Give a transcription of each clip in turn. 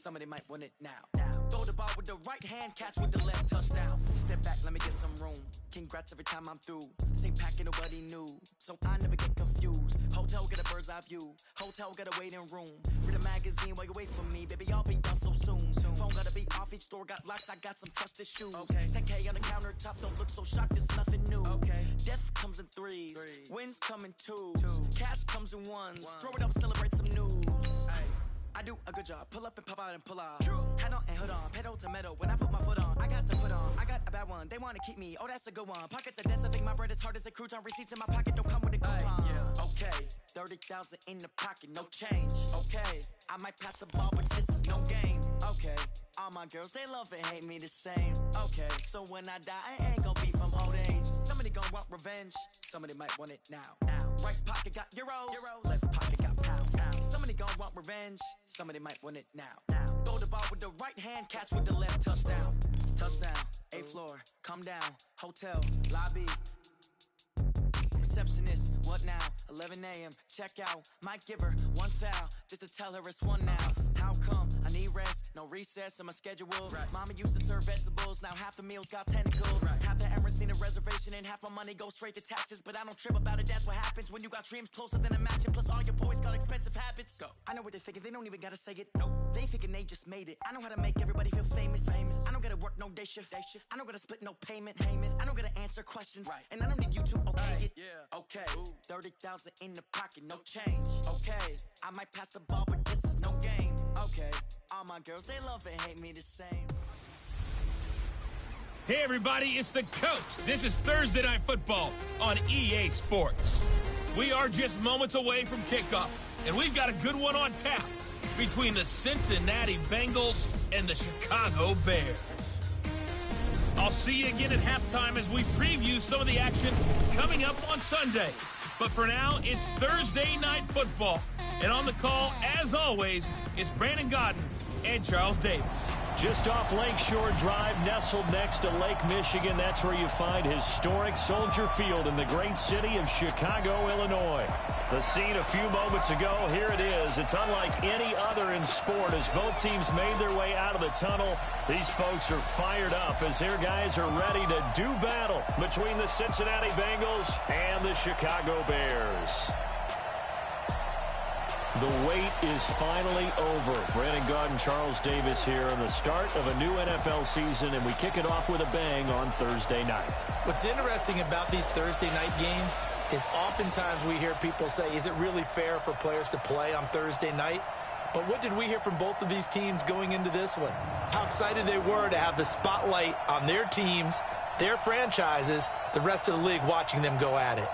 somebody might want it now. Throw the ball with the right hand, catch with the left, touchdown. Step back, let me get some room. Congrats every time I'm through. Same pack and nobody new, so I never get confused. Hotel get a bird's eye view. Hotel got a waiting room. Read a magazine while you wait for me, baby. I'll be done so soon. Phone gotta be off, each store got locks. I got some trusted shoes. Okay. 10K on the countertop, don't look so shocked. It's nothing new. Okay. Death comes in threes. Wins come in twos. Cash comes in ones. Throw it up, celebrate some news. I do a good job. Pull up and pop out and pull out. Head on and hood on. Pedal to metal. When I put my foot on, I got to put on. I got a bad one. They want to keep me. Oh, that's a good one. Pockets are dense. I think my bread is hard as a crouton. Receipts in my pocket don't come with a coupon. Okay. 30,000 in the pocket. No change. Okay. I might pass the ball, but this is no game. Okay. All my girls, they love and hate me the same. Okay. So when I die, I ain't gonna be from old age. Somebody gonna want revenge. Somebody might want it now. Right pocket got euros. Left pocket got pounds. Somebody gonna want revenge. Somebody might want it now. Throw the ball with the right hand, catch with the left, touchdown. Touchdown, 8th floor, come down, hotel, lobby. Receptionist, what now? 11 a.m., check out. Might give her one foul, just to tell her it's one now. How come? I need rest, no recess in my schedule. Mama used to serve vegetables, now half the meals got tentacles. Half the Emirates need a reservation and half my money goes straight to taxes. But I don't trip about it, that's what happens when you got dreams closer than a match. Plus all your boys got expensive habits. Go. I know what they're thinking, they don't even gotta say it. Nope. They thinking they just made it. I know how to make everybody feel famous. I don't gotta work no day shift. I don't gotta split no payment. I don't gotta answer questions. And I don't need you to okay it. Okay, 30,000 in the pocket, no change. Okay, I might pass the ball, but this is no game. Okay, all my girls, they love and hate me the same. Hey everybody, it's the Coach. This is Thursday Night Football on EA Sports. We are just moments away from kickoff, and we've got a good one on tap between the Cincinnati Bengals and the Chicago Bears. I'll see you again at halftime as we preview some of the action coming up on Sunday. But for now, it's Thursday Night Football. And on the call, as always, is Brandon Godden and Charles Davis. Just off Lakeshore Drive, nestled next to Lake Michigan. That's where you find historic Soldier Field in the great city of Chicago, Illinois. The scene a few moments ago, here it is. It's unlike any other in sport as both teams made their way out of the tunnel. These folks are fired up as their guys are ready to do battle between the Cincinnati Bengals and the Chicago Bears. The wait is finally over. Brandon Godden, Charles Davis here on the start of a new NFL season, and we kick it off with a bang on Thursday night. What's interesting about these Thursday night games is oftentimes we hear people say, is it really fair for players to play on Thursday night? But what did we hear from both of these teams going into this one? How excited they were to have the spotlight on their teams, their franchises, the rest of the league watching them go at it.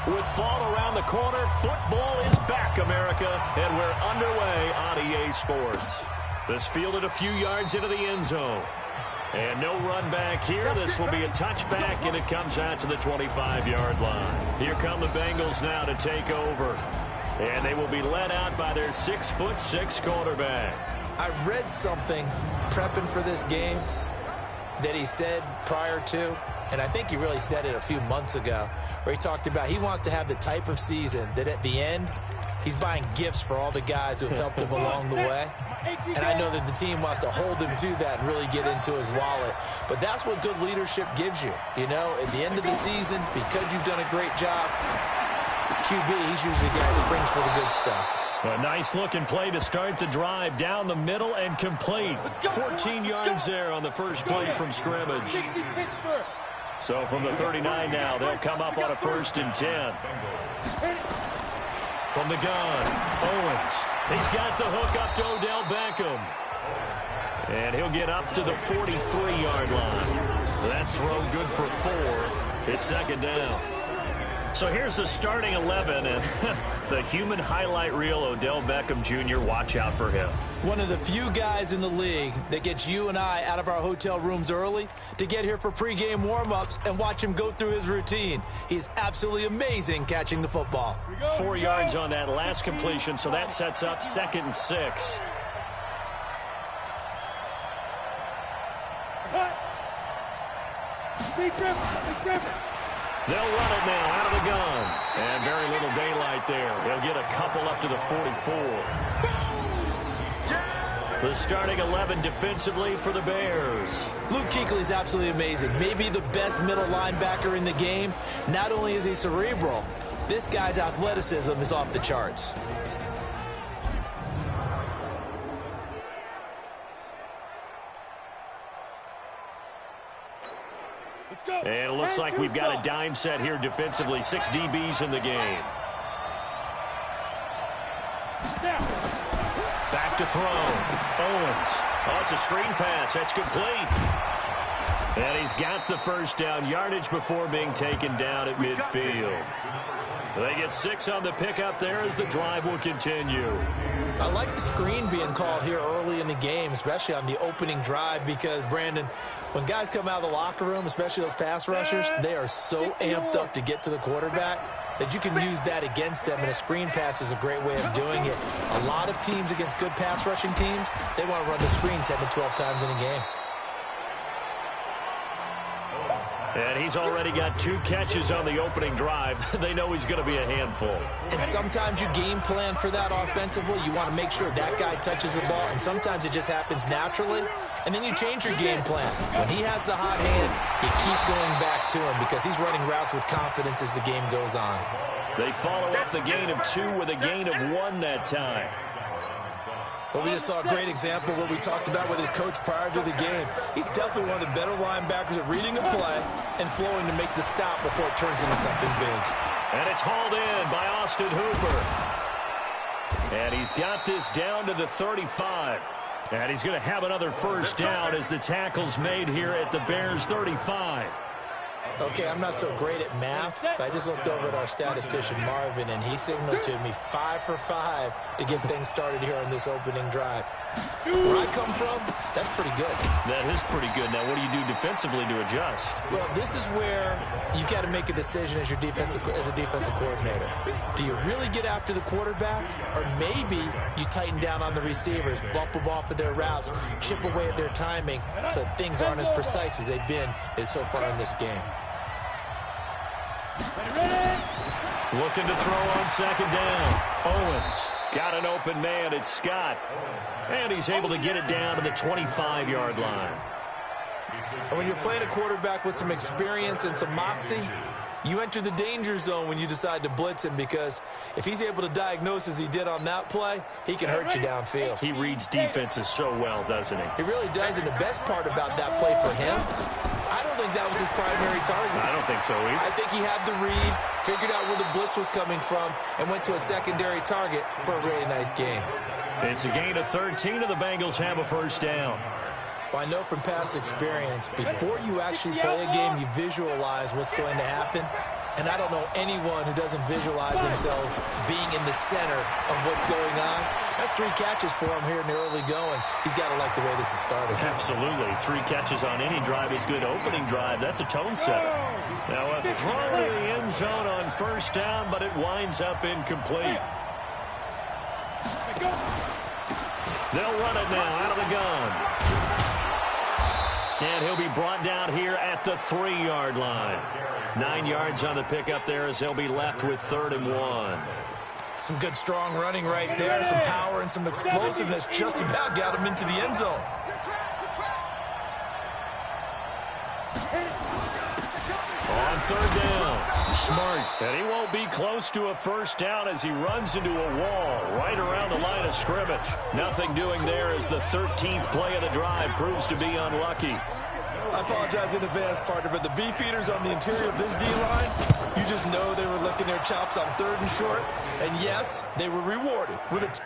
With fall around the corner, football is back, America, and we're underway on EA Sports. This fielded a few yards into the end zone. And no run back here. This will be a touchback, and it comes out to the 25-yard line. Here come the Bengals now to take over. And they will be led out by their 6'6" quarterback. I read something prepping for this game that he said prior to, and I think he really said it a few months ago, where he talked about he wants to have the type of season that at the end, he's buying gifts for all the guys who have helped him along the way. And I know that the team wants to hold him to that and really get into his wallet. But that's what good leadership gives you. You know, at the end of the season, because you've done a great job, QB, he's usually the guy who springs for the good stuff. A nice-looking play to start the drive down the middle and complete. 14 yards there on the first play from scrimmage. So from the 39 now, they'll come up on a 1st and 10. From the gun, Owens. He's got the hook up to Odell Beckham. And he'll get up to the 43-yard line. That throw good for 4. It's 2nd down. So here's the starting 11, and the human highlight reel, Odell Beckham Jr., watch out for him. One of the few guys in the league that gets you and I out of our hotel rooms early to get here for pregame warm-ups and watch him go through his routine. He's absolutely amazing catching the football. 4 yards on that last completion, so that sets up 2nd and 6. They'll run it now out of the gun. And very little daylight there. He'll get a couple up to the 44. The starting 11 defensively for the Bears. Luke Kuechly is absolutely amazing. Maybe the best middle linebacker in the game. Not only is he cerebral, this guy's athleticism is off the charts. And it looks like we've got a dime set here defensively. 6 DBs in the game. Back to throw. Owens. Oh, it's a screen pass. That's complete. And he's got the first down. Yardage before being taken down at midfield. They get 6 on the pickup there as the drive will continue. I like the screen being called here early in the game, especially on the opening drive, because, Brandon, when guys come out of the locker room, especially those pass rushers, they are so amped up to get to the quarterback that you can use that against them, and a screen pass is a great way of doing it. A lot of teams against good pass rushing teams, they want to run the screen 10 to 12 times in a game. And he's already got 2 catches on the opening drive. They know he's going to be a handful. And sometimes you game plan for that offensively. You want to make sure that guy touches the ball, and sometimes it just happens naturally. And then you change your game plan. When he has the hot hand, you keep going back to him because he's running routes with confidence as the game goes on. They follow up the gain of 2 with a gain of 1 that time. Well, we just saw a great example of what we talked about with his coach prior to the game. He's definitely one of the better linebackers at reading a play and flowing to make the stop before it turns into something big. And it's hauled in by Austin Hooper. And he's got this down to the 35. And he's going to have another first down as the tackle's made here at the Bears' 35. Okay, I'm not so great at math, but I just looked over at our statistician, Marvin, and he signaled to me 5 for 5 to get things started here on this opening drive. Where I come from, that's pretty good. That is pretty good. Now, what do you do defensively to adjust? Well, this is where you've got to make a decision as a defensive coordinator. Do you really get after the quarterback, or maybe you tighten down on the receivers, bump them off of their routes, chip away at their timing so things aren't as precise as they've been so far in this game? Looking to throw on 2nd down. Owens got an open man. It's Scott. And he's able to get it down to the 25-yard line. And when you're playing a quarterback with some experience and some moxie, you enter the danger zone when you decide to blitz him, because if he's able to diagnose as he did on that play, he can hurt you downfield. He reads defenses so well, doesn't he? He really does, and the best part about that play for him, I don't think that was his primary target. I don't think so either. I think he had the read, figured out where the blitz was coming from, and went to a secondary target for a really nice gain. It's a gain of 13, and the Bengals have a first down. Well, I know from past experience, before you actually play a game, you visualize what's going to happen. And I don't know anyone who doesn't visualize themselves being in the center of what's going on. That's 3 catches for him here in the early going. He's got to like the way this is started. Absolutely. 3 catches on any drive is good. Opening drive, that's a tone setter. Now a throw to the end zone on first down, but it winds up incomplete. They'll run it now out of the gun. And he'll be brought down here at the 3-yard line. 9 yards on the pickup there as they'll be left with 3rd and 1. Some good strong running right there. Some power and some explosiveness just about got him into the end zone. On 3rd down, Smart. And he won't be close to a first down as he runs into a wall right around the line of scrimmage. Nothing doing there as the 13th play of the drive proves to be unlucky. I apologize in advance, partner, but the beefeaters on the interior of this D-line, you just know they were licking their chops on 3rd and short. And yes, they were rewarded with a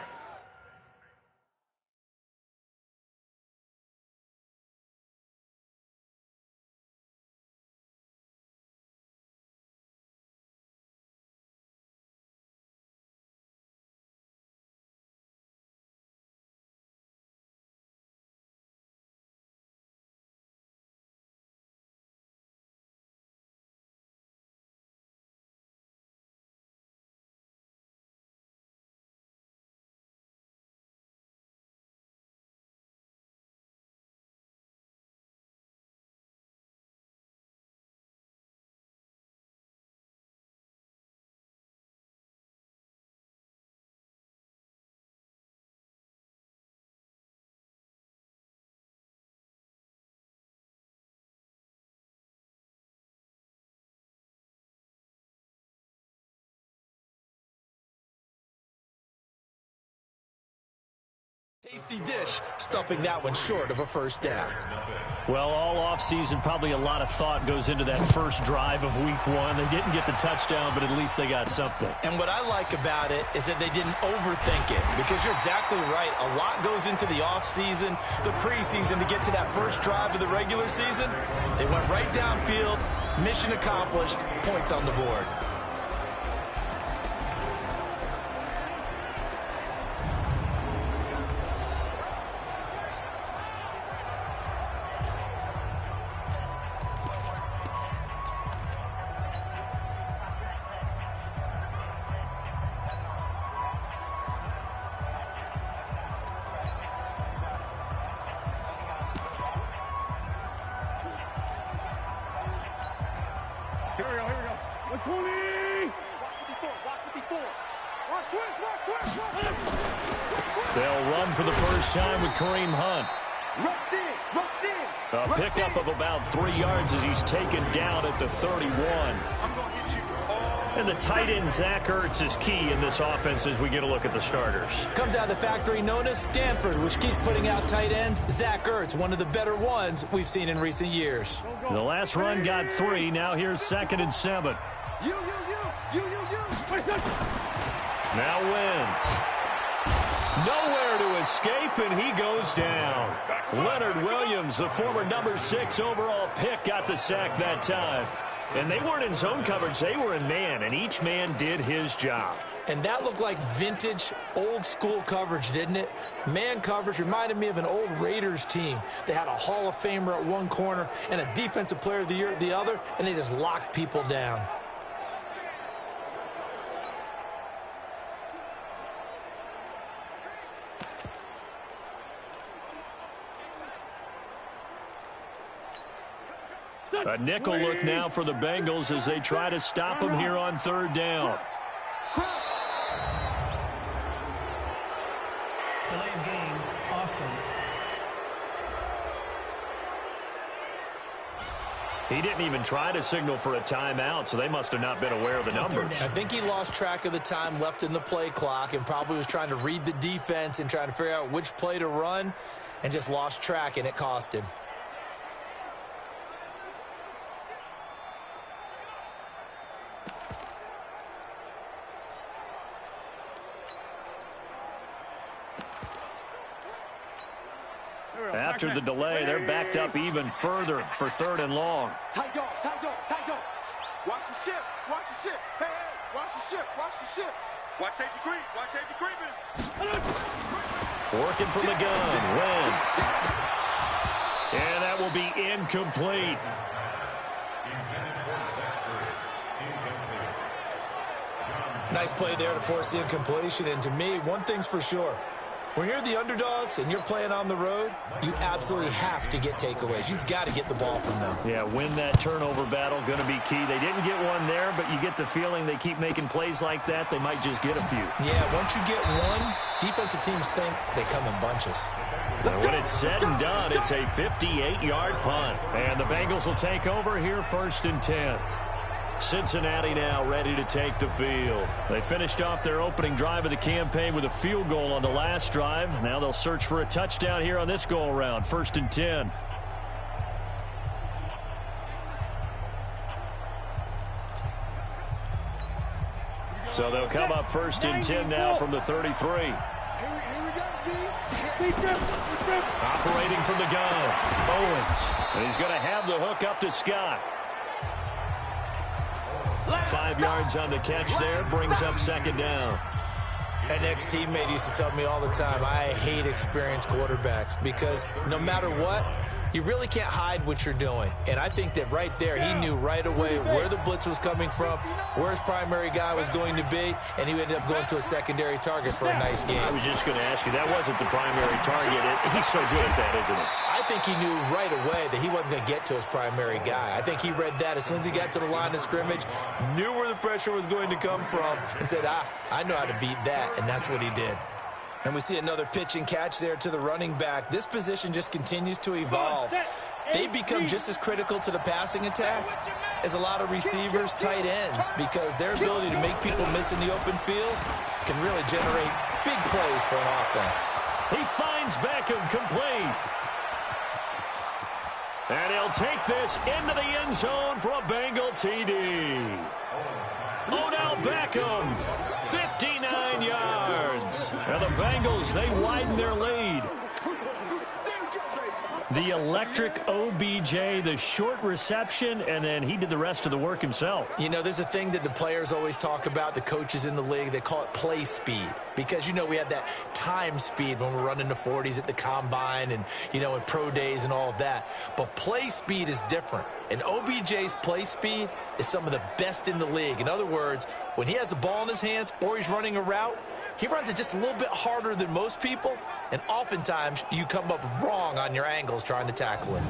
Tasty dish, stuffing that one short of a first down. Well, all offseason, probably a lot of thought goes into that first drive of week one. They didn't get the touchdown, but at least they got something. And what I like about it is that they didn't overthink it, because you're exactly right. A lot goes into the offseason, the preseason, to get to that first drive of the regular season. They went right downfield, mission accomplished, points on the board. Here we go. 120. Watch 54. Watch twist. They'll run for the first time with Kareem Hunt. Rush in. A pickup of about 3 yards as he's taken down at the 31. I'm going to hit you. And the tight end, Zach Ertz, is key in this offense as we get a look at the starters. Comes out of the factory known as Stanford, which keeps putting out tight ends. Zach Ertz, one of the better ones we've seen in recent years. The last run got 3. Now here's 2nd and 7. You. Now wins. Nowhere to escape, and he goes down. Leonard Williams, the former number 6 overall pick, got the sack that time. And they weren't in zone coverage. They were in man, and each man did his job. And that looked like vintage, old-school coverage, didn't it? Man coverage reminded me of an old Raiders team. They had a Hall of Famer at one corner and a Defensive Player of the Year at the other, and they just locked people down. A nickel look now for the Bengals as they try to stop him here on 3rd down. Delay of game, offense. He didn't even try to signal for a timeout, so they must have not been aware of the numbers. I think he lost track of the time left in the play clock and probably was trying to read the defense and trying to figure out which play to run and just lost track, and it cost him. After the delay, they're backed up even further for 3rd and long. Tight dog. Watch the ship. Hey, watch the ship. Watch safety creeping. Working from the gun, Wentz. And that will be incomplete. Nice play there to force the incompletion, and to me, one thing's for sure. When you're the underdogs and you're playing on the road, you absolutely have to get takeaways. You've got to get the ball from them. Yeah, win that turnover battle, going to be key. They didn't get one there, but you get the feeling they keep making plays like that, they might just get a few. Yeah, once you get one, defensive teams think they come in bunches. And when it's said and done, it's a 58-yard punt. And the Bengals will take over here 1st and 10. Cincinnati now ready to take the field. They finished off their opening drive of the campaign with a field goal on the last drive. Now they'll search for a touchdown here on this go-around. 1st and 10. So they'll come up 1st and 10 now from the 33. Here we go, D. Operating from the gun, Owens. And he's going to have the hook up to Scott. 5 yards on the catch there, brings up 2nd down. An ex-teammate used to tell me all the time, I hate experienced quarterbacks because no matter what, you really can't hide what you're doing. And I think that right there, he knew right away where the blitz was coming from, where his primary guy was going to be, and he ended up going to a secondary target for a nice game. I was just going to ask you, that wasn't the primary target. He's so good at that, isn't he? I think he knew right away that he wasn't going to get to his primary guy. I think he read that as soon as he got to the line of scrimmage, knew where the pressure was going to come from, and said, I know how to beat that, and that's what he did. And we see another pitch and catch there to the running back. This position just continues to evolve. They become just as critical to the passing attack as a lot of receivers, tight ends, because their ability to make people miss in the open field can really generate Big plays for an offense. He finds Beckham complete. And he'll take this into the end zone for a Bengal TD. Odell Beckham, 59 yards. And the Bengals, they widen their lead. The electric OBJ, the short reception, and then he did the rest of the work himself. You know, there's a thing that the players always talk about, the coaches in the league, they call it play speed. Because, you know, we had that time speed when we're running the 40s at the combine and, you know, in pro days and all of that. But play speed is different. And OBJ's play speed is some of the best in the league. In other words, when he has the ball in his hands or he's running a route, he runs it just a little bit harder than most people, and oftentimes you come up wrong on your angles trying to tackle him.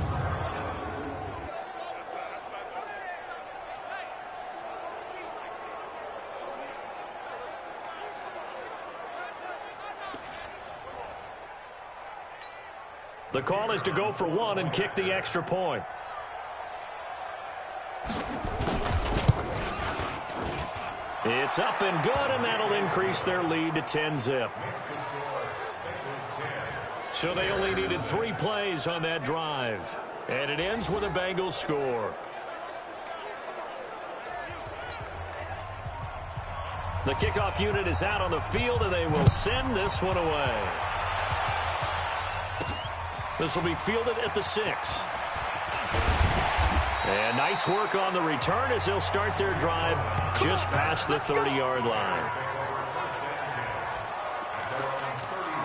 The call is to go for one and kick the extra point. It's up and good, and that'll increase their lead to 10-zip. So they only needed 3 plays on that drive. And it ends with a Bengals score. The kickoff unit is out on the field, and they will send this one away. This will be fielded at the 6. And nice work on the return as they'll start their drive just past the 30-yard line.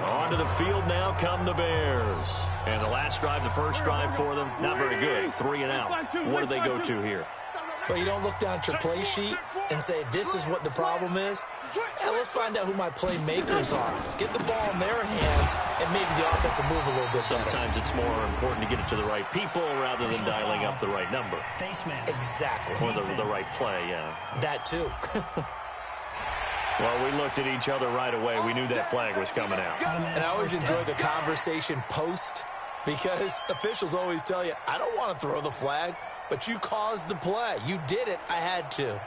Onto the field now come the Bears. And the last drive, the first drive for them, not very good. 3 and out. What do they go to here? Well, you don't look down at your play sheet and say, this is what the problem is. Yeah, let's find out who my playmakers are. Get the ball in their hands, and maybe the offense will move a little bit better. Sometimes it's more important to get it to the right people rather than dialing up the right number. Exactly. Or the right play, yeah. That too. Well, we looked at each other right away. We knew that flag was coming out. And I always enjoy the conversation post, because officials always tell you, I don't want to throw the flag, but you caused the play. You did it. I had to.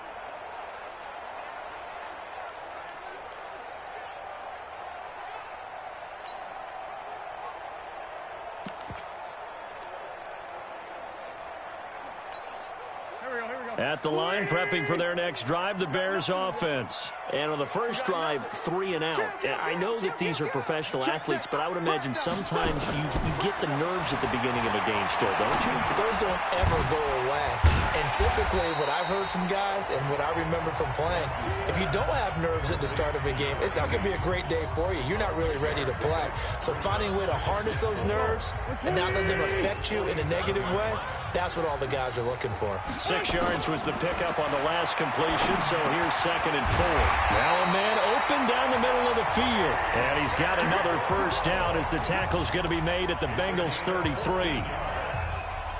At the line, prepping for their next drive, the Bears offense. And on the first drive, 3 and out. I know that these are professional athletes, but I would imagine sometimes you get the nerves at the beginning of a game still, don't you? Those don't ever go away. And typically what I've heard from guys and what I remember from playing, if you don't have nerves at the start of a game, it's not going to be a great day for you. You're not really ready to play. So finding a way to harness those nerves and not let them affect you in a negative way, that's what all the guys are looking for. 6 yards was the pickup on the last completion, so here's 2nd and 4. Now a man open down the middle of the field. And he's got another first down as the tackle's going to be made at the Bengals 33.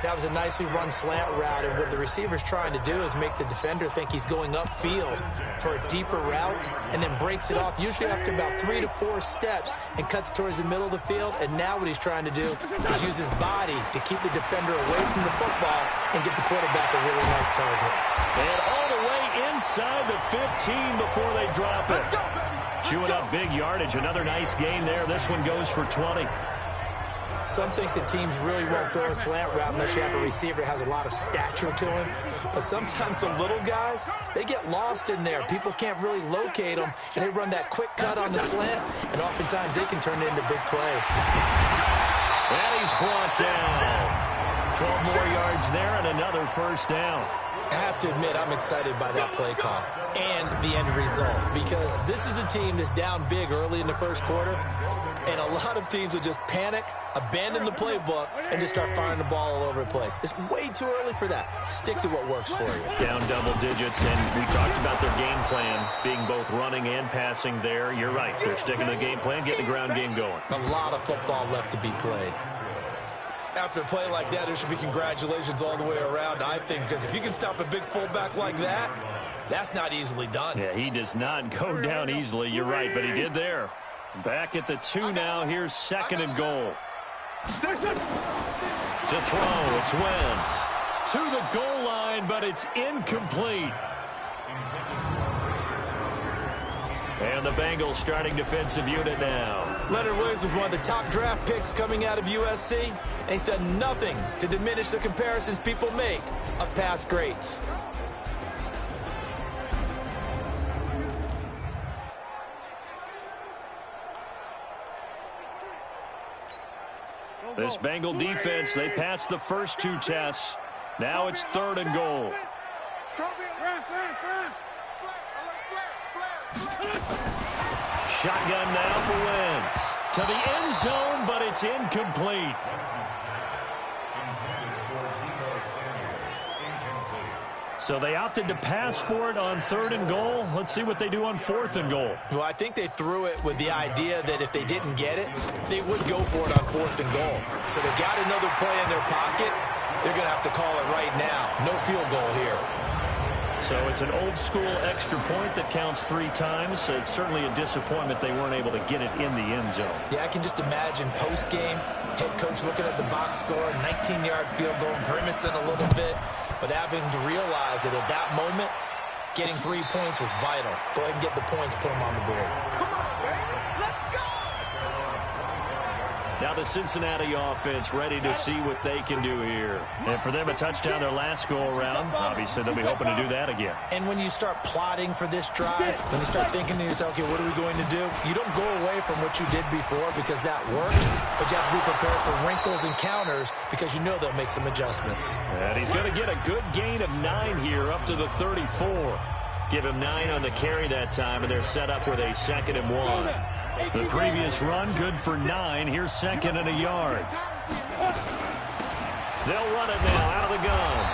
That was a nicely run slant route, and what the receiver's trying to do is make the defender think he's going upfield for a deeper route and then breaks it off, usually after about 3 to 4 steps, and cuts towards the middle of the field. And now what he's trying to do is use his body to keep the defender away from the football and get the quarterback a really nice target. And all the way inside the 15 before they drop it. Chewing up big yardage. Another nice gain there. This one goes for 20. Some think that teams really won't throw a slant route unless you have a receiver that has a lot of stature to him. But sometimes the little guys, they get lost in there. People can't really locate them, and they run that quick cut on the slant, and oftentimes they can turn it into big plays. And he's brought down. 12 more yards there and another first down. I have to admit, I'm excited by that play call and the end result, because this is a team that's down big early in the first quarter, and a lot of teams will just panic, abandon the playbook, and just start firing the ball all over the place. It's way too early for that. Stick to what works for you. Down double digits, and we talked about their game plan being both running and passing there. You're right. They're sticking to the game plan, getting the ground game going. A lot of football left to be played. After a play like that, there should be congratulations all the way around, I think, because if you can stop a big fullback like that, that's not easily done. Yeah, he does not go down easily. You're right, but he did there. Back at the 2 now. Here's 2nd and goal. To throw, it's Wentz. To the goal line, but it's incomplete. And the Bengals starting defensive unit now. Leonard Williams was one of the top draft picks coming out of USC, and he's done nothing to diminish the comparisons people make of past greats. This Bengal defense, they passed the first two tests. Now it's 3rd and goal. Shotgun now for Wentz. To the end zone, but it's incomplete. So they opted to pass for it on 3rd and goal. Let's see what they do on 4th and goal. Well, I think they threw it with the idea that if they didn't get it, they would go for it on 4th and goal. So they got another play in their pocket. They're going to have to call it right now. No field goal here. So it's an old-school extra point that counts 3 times. It's certainly a disappointment they weren't able to get it in the end zone. Yeah, I can just imagine post-game, head coach looking at the box score, 19-yard field goal, grimacing a little bit, but having to realize that at that moment, getting 3 points was vital. Go ahead and get the points, put them on the board. Come on, baby. Let's go. Now the Cincinnati offense ready to see what they can do here. And for them, a touchdown their last go-around. Obviously, they'll be hoping to do that again. And when you start plotting for this drive, when you start thinking to yourself, okay, what are we going to do? You don't go away from what you did before because that worked, but you have to be prepared for wrinkles and counters because you know they'll make some adjustments. And he's going to get a good gain of 9 here up to the 34. Give him 9 on the carry that time, and they're set up with a 2nd and 1. The previous run, good for 9. Here's 2nd and a yard. They'll run it now out of the gun.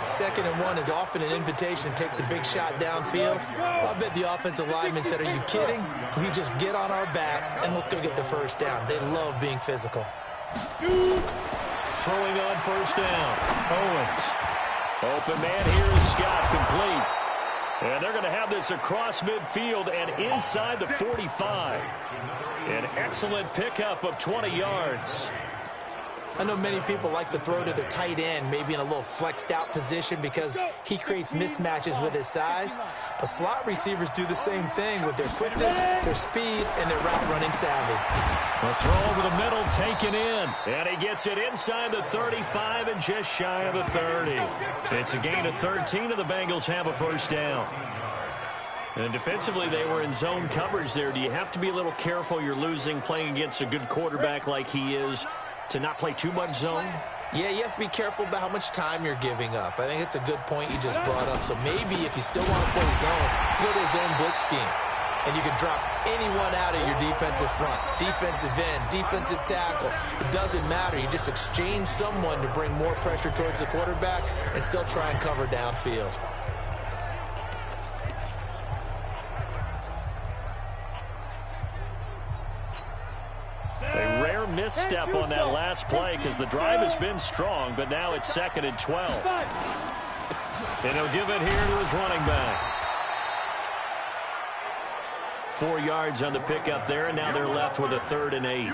2nd and 1 is often an invitation to take the big shot downfield. Well, I bet the offensive lineman said, are you kidding? We just get on our backs, and let's go get the first down. They love being physical. Throwing on 1st down. Owens. Open man here is Scott, complete. And they're going to have this across midfield and inside the 45. An excellent pickup of 20 yards. I know many people like to throw to the tight end, maybe in a little flexed out position because he creates mismatches with his size. But slot receivers do the same thing with their quickness, their speed, and their route running savvy. A throw over the middle taken in. And he gets it inside the 35 and just shy of the 30. It's a gain of 13 and the Bengals have a 1st down. And defensively, they were in zone coverage there. Do you have to be a little careful? You're losing playing against a good quarterback like he is to not play too much zone? Yeah, you have to be careful about how much time you're giving up. I think it's a good point you just brought up. So maybe if you still want to play zone, you go to a zone blitz scheme. And you can drop anyone out of your defensive front, defensive end, defensive tackle. It doesn't matter. You just exchange someone to bring more pressure towards the quarterback and still try and cover downfield. A rare misstep on that last play because the drive has been strong, but now it's 2nd and 12. And he'll give it here to his running back. 4 yards on the pickup there, and now they're left with a 3rd and 8.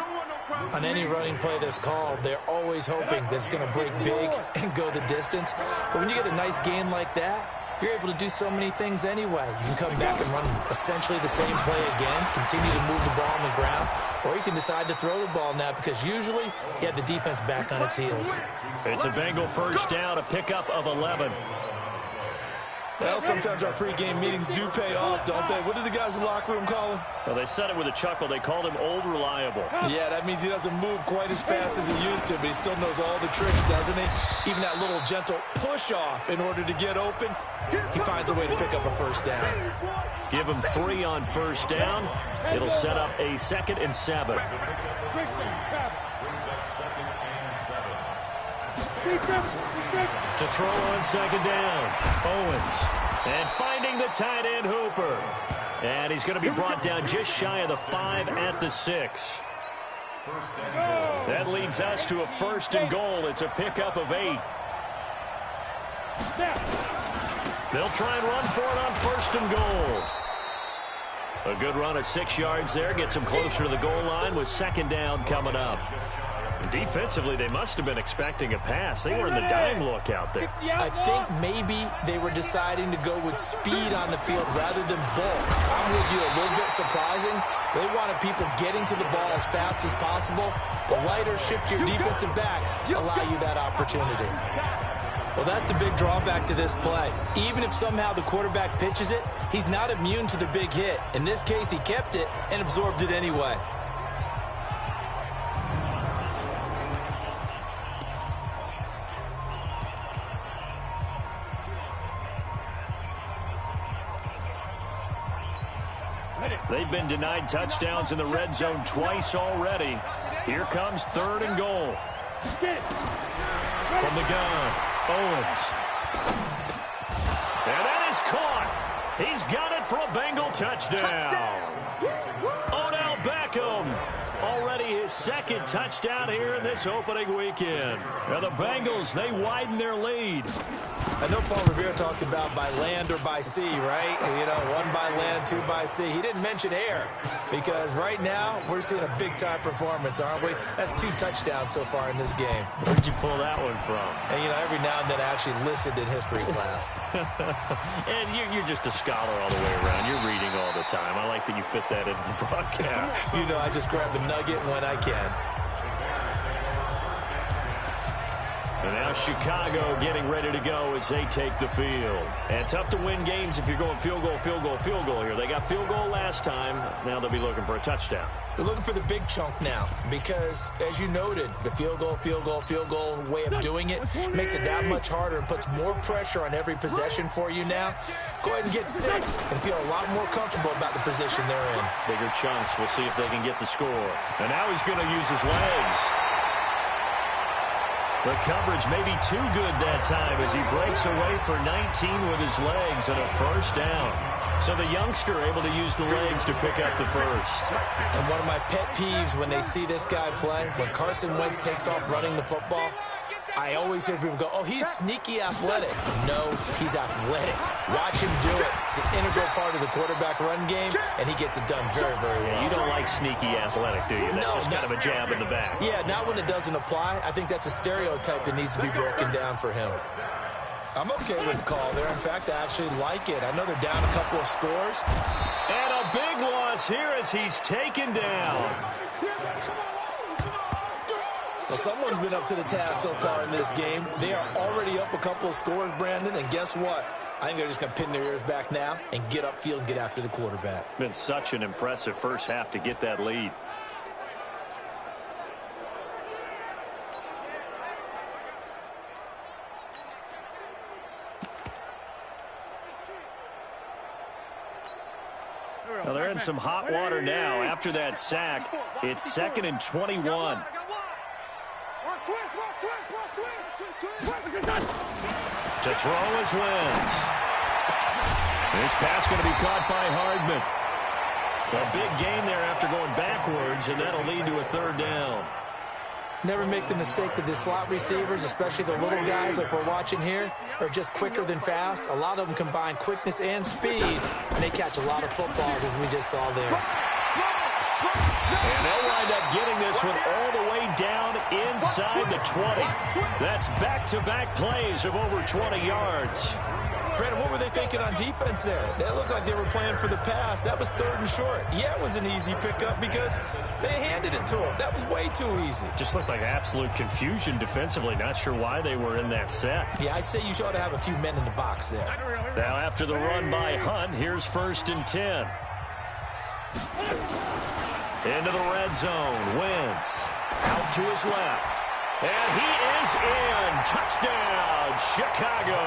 On any running play that's called, they're always hoping that it's going to break big and go the distance. But when you get a nice gain like that, you're able to do so many things anyway. You can come back and run essentially the same play again, continue to move the ball on the ground, or you can decide to throw the ball now because usually you have the defense back on its heels. It's a Bengal 1st down, a pickup of 11. Well, sometimes our pregame meetings do pay off, don't they? What do the guys in the locker room call him? Well, they said it with a chuckle. They called him Old Reliable. Yeah, that means he doesn't move quite as fast as he used to, but he still knows all the tricks, doesn't he? Even that little gentle push-off in order to get open, he finds a way to pick up a 1st down. Give him 3 on 1st down. It'll set up a 2nd and 7. To throw on 2nd down, Owens. And finding the tight end, Hooper. And he's going to be brought down just shy of the 5 at the 6. That leads us to a 1st and goal. It's a pickup of 8. They'll try and run for it on 1st and goal. A good run at 6 yards there. Gets him closer to the goal line with 2nd down coming up. Defensively, they must have been expecting a pass. They were in the dime look out there. I think maybe they were deciding to go with speed on the field rather than bulk. I'm with you, a little bit surprising. They wanted people getting to the ball as fast as possible. The lighter, shiftier defensive backs allow you that opportunity. Well, that's the big drawback to this play. Even if somehow the quarterback pitches it, he's not immune to the big hit. In this case, he kept it and absorbed it anyway. They've been denied touchdowns in the red zone twice already. Here comes 3rd and goal. From the gun, Owens. And that is caught. He's got it for a Bengal touchdown. Odell Beckham. Already his 2nd touchdown here in this opening weekend. Now the Bengals, they widen their lead. I know Paul Revere talked about by land or by sea, right? You know, 1 by land, 2 by sea. He didn't mention air because right now we're seeing a big-time performance, aren't we? That's 2 touchdowns so far in this game. Where'd you pull that one from? And, you know, every now and then I actually listened in history class. And you're just a scholar all the way around. You're reading all the time. I like that you fit that into the broadcast. You know, I just grab a nugget when I can. And now Chicago getting ready to go as they take the field. And tough to win games if you're going field goal, field goal, field goal here. They got field goal last time. Now they'll be looking for a touchdown. They're looking for the big chunk now because, as you noted, the field goal way of doing it makes it that much harder and puts more pressure on every possession for you now. Go ahead and get 6 and feel a lot more comfortable about the position they're in. Bigger chunks. We'll see if they can get the score. And now he's going to use his legs. The coverage may be too good that time as he breaks away for 19 with his legs and a 1st down. So the youngster able to use the legs to pick up the 1st. And one of my pet peeves when they see this guy play, when Carson Wentz takes off running the football, I always hear people go, oh, he's sneaky athletic. No, he's athletic. Watch him do it. It's an integral part of the quarterback run game, and he gets it done very, very well. Yeah, you don't like sneaky athletic, do you? That's just kind of a jab in the back. Yeah, not when it doesn't apply. I think that's a stereotype that needs to be broken down for him. I'm okay with the call there. In fact, I actually like it. I know they're down a couple of scores. And a big loss here as he's taken down. Well, someone's been up to the task so far in this game. They are already up a couple of scores, Brandon, and guess what? I think they're just going to pin their ears back now and get upfield and get after the quarterback. Been such an impressive first half to get that lead. Well, they're in some hot water now. After that sack, it's 2nd and 21. To throw is Wentz. This pass going to be caught by Hardman. A big gain there after going backwards, and that'll lead to a 3rd down. Never make the mistake that the slot receivers, especially the little guys like we're watching here, are just quicker than fast. A lot of them combine quickness and speed, and they catch a lot of footballs, as we just saw there. And they'll wind up getting this one all the way down inside the 20. That's back-to-back plays of over 20 yards. Brandon, what were they thinking on defense there? That looked like they were playing for the pass. That was 3rd and short. Yeah, it was an easy pickup because they handed it to him. That was way too easy. Just looked like absolute confusion defensively. Not sure why they were in that set. Yeah, I'd say you ought to have a few men in the box there. Now after the run by Hunt, here's 1st and 10. Into the red zone. Wentz out to his left. And he is in. Touchdown, Chicago.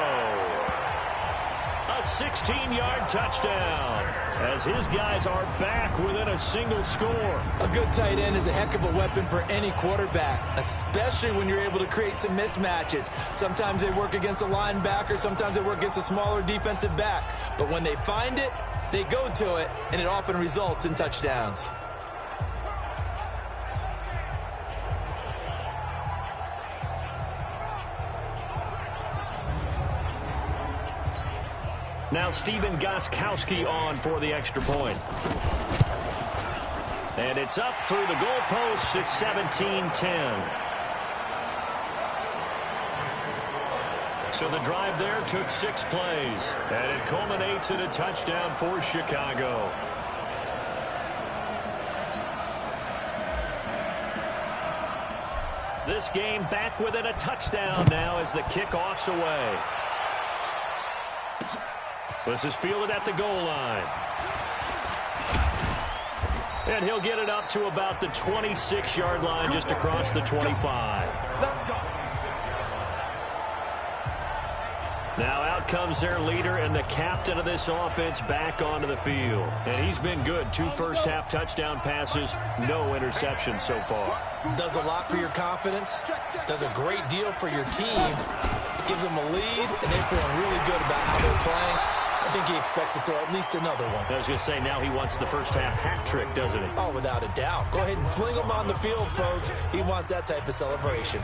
A 16-yard touchdown as his guys are back within a single score. A good tight end is a heck of a weapon for any quarterback, especially when you're able to create some mismatches. Sometimes they work against a linebacker. Sometimes they work against a smaller defensive back. But when they find it, they go to it, and it often results in touchdowns. Now Stephen Gostkowski on for the extra point. And it's up through the goalposts. It's 17-10. So the drive there took 6 plays. And it culminates in a touchdown for Chicago. This game back within a touchdown now as the kickoff's away. This is fielded at the goal line. And he'll get it up to about the 26-yard line, just across the 25. Let's go. Now out comes their leader and the captain of this offense back onto the field. And he's been good. 2 first-half touchdown passes, no interceptions so far. Does a lot for your confidence. Does a great deal for your team. Gives them a lead, and they're feeling really good about how they're playing. I think he expects to throw at least another one. I was going to say, now he wants the first-half hat trick, doesn't he? Oh, without a doubt. Go ahead and fling him on the field, folks. He wants that type of celebration.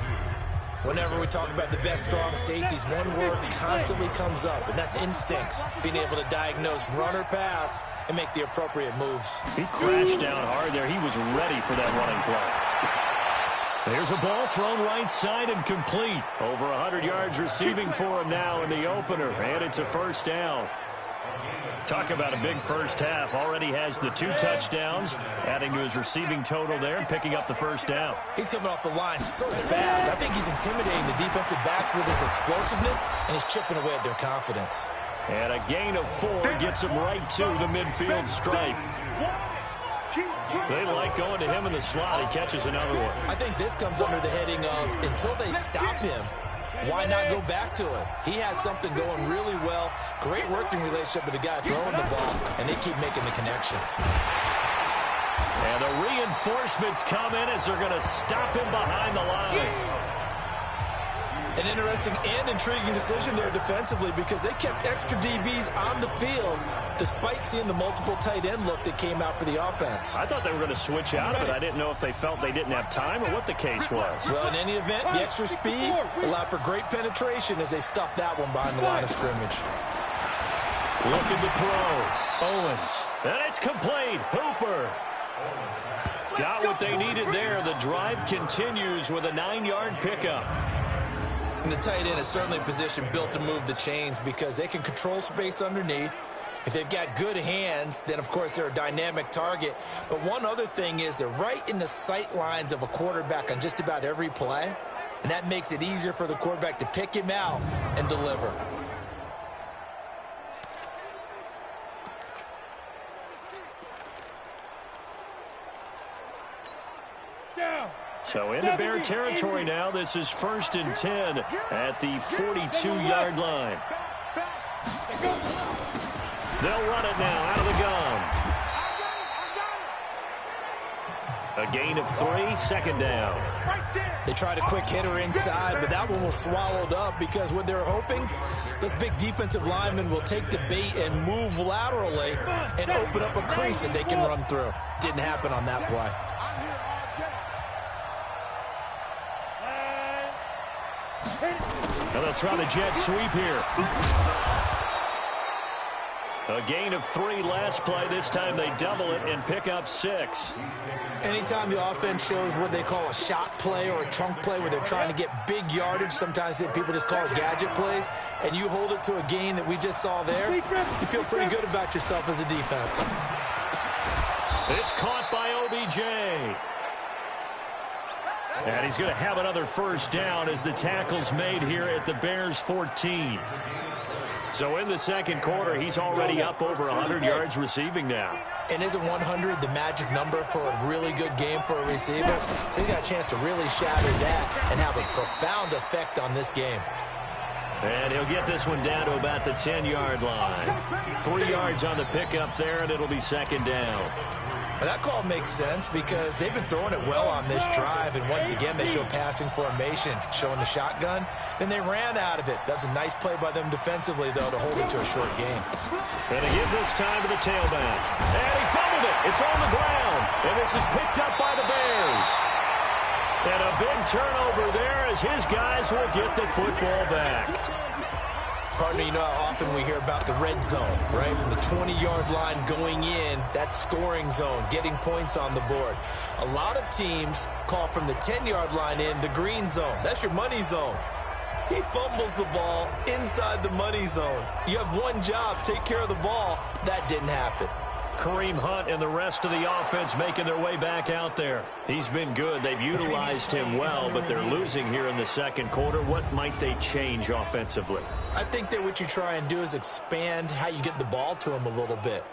Whenever we talk about the best strong safeties, one word constantly comes up, and that's instincts. Being able to diagnose run or pass and make the appropriate moves. He crashed down hard there. He was ready for that running play. There's a ball thrown right side and complete. Over 100 yards receiving for him now in the opener, and it's a first down. Talk about a big first half. Already has the 2 touchdowns, adding to his receiving total there and picking up the first down. He's coming off the line so fast. I think he's intimidating the defensive backs with his explosiveness, and he's chipping away at their confidence. And a gain of 4 gets him right to the midfield stripe. They like going to him in the slot. He catches another one. I think this comes under the heading of until they stop him, why not go back to it? He has something going really well. Great working relationship with the guy throwing the ball, and they keep making the connection. And the reinforcements come in as they're going to stop him behind the line. An interesting and intriguing decision there defensively because they kept extra DBs on the field despite seeing the multiple tight end look that came out for the offense. I thought they were going to switch out of it. I didn't know if they felt they didn't have time or what the case was. Well, in any event, the extra speed allowed for great penetration as they stuffed that one behind the line of scrimmage. Looking to throw. Owens. And it's complete. Hooper. Got what they needed there. The drive continues with a 9-yard pickup. And the tight end is certainly a position built to move the chains because they can control space underneath. If they've got good hands, then, of course, they're a dynamic target. But one other thing is they're right in the sight lines of a quarterback on just about every play, and that makes it easier for the quarterback to pick him out and deliver. So into Bear territory now. This is 1st and 10 at the 42-yard line. They'll run it now out of the gun. A gain of 3, 2nd down. They tried a quick hitter inside, but that one was swallowed up because what they're hoping, this big defensive lineman will take the bait and move laterally and open up a crease that they can run through. Didn't happen on that play. And they'll try the jet sweep here. A gain of 3 last play. This time they double it and pick up 6. Anytime the offense shows what they call a shot play or a chunk play where they're trying to get big yardage, sometimes people just call it gadget plays, and you hold it to a gain that we just saw there, you feel pretty good about yourself as a defense. It's caught by OBJ. And he's going to have another first down as the tackle's made here at the Bears' 14. So in the second quarter, he's already up over 100 yards receiving now. And isn't 100 the magic number for a really good game for a receiver? So he got a chance to really shatter that and have a profound effect on this game. And he'll get this one down to about the 10-yard line. 3 yards on the pickup there, and it'll be 2nd down. Well, that call makes sense because they've been throwing it well on this drive, and once again they show passing formation, showing the shotgun. Then they ran out of it. That's a nice play by them defensively, though, to hold it to a short game. And to give this time to the tailback. And he fumbled it. It's on the ground. And this is picked up by the Bears. And a big turnover there as his guys will get the football back. Partner, you know how often we hear about the red zone, right? From the 20-yard line going in, that scoring zone, getting points on the board. A lot of teams call from the 10-yard line in the green zone. That's your money zone. He fumbles the ball inside the money zone. You have one job, take care of the ball. That didn't happen. Kareem Hunt and the rest of the offense making their way back out there. He's been good. They've utilized him well, but they're losing here in the second quarter. What might they change offensively? I think that what you try and do is expand how you get the ball to him a little bit.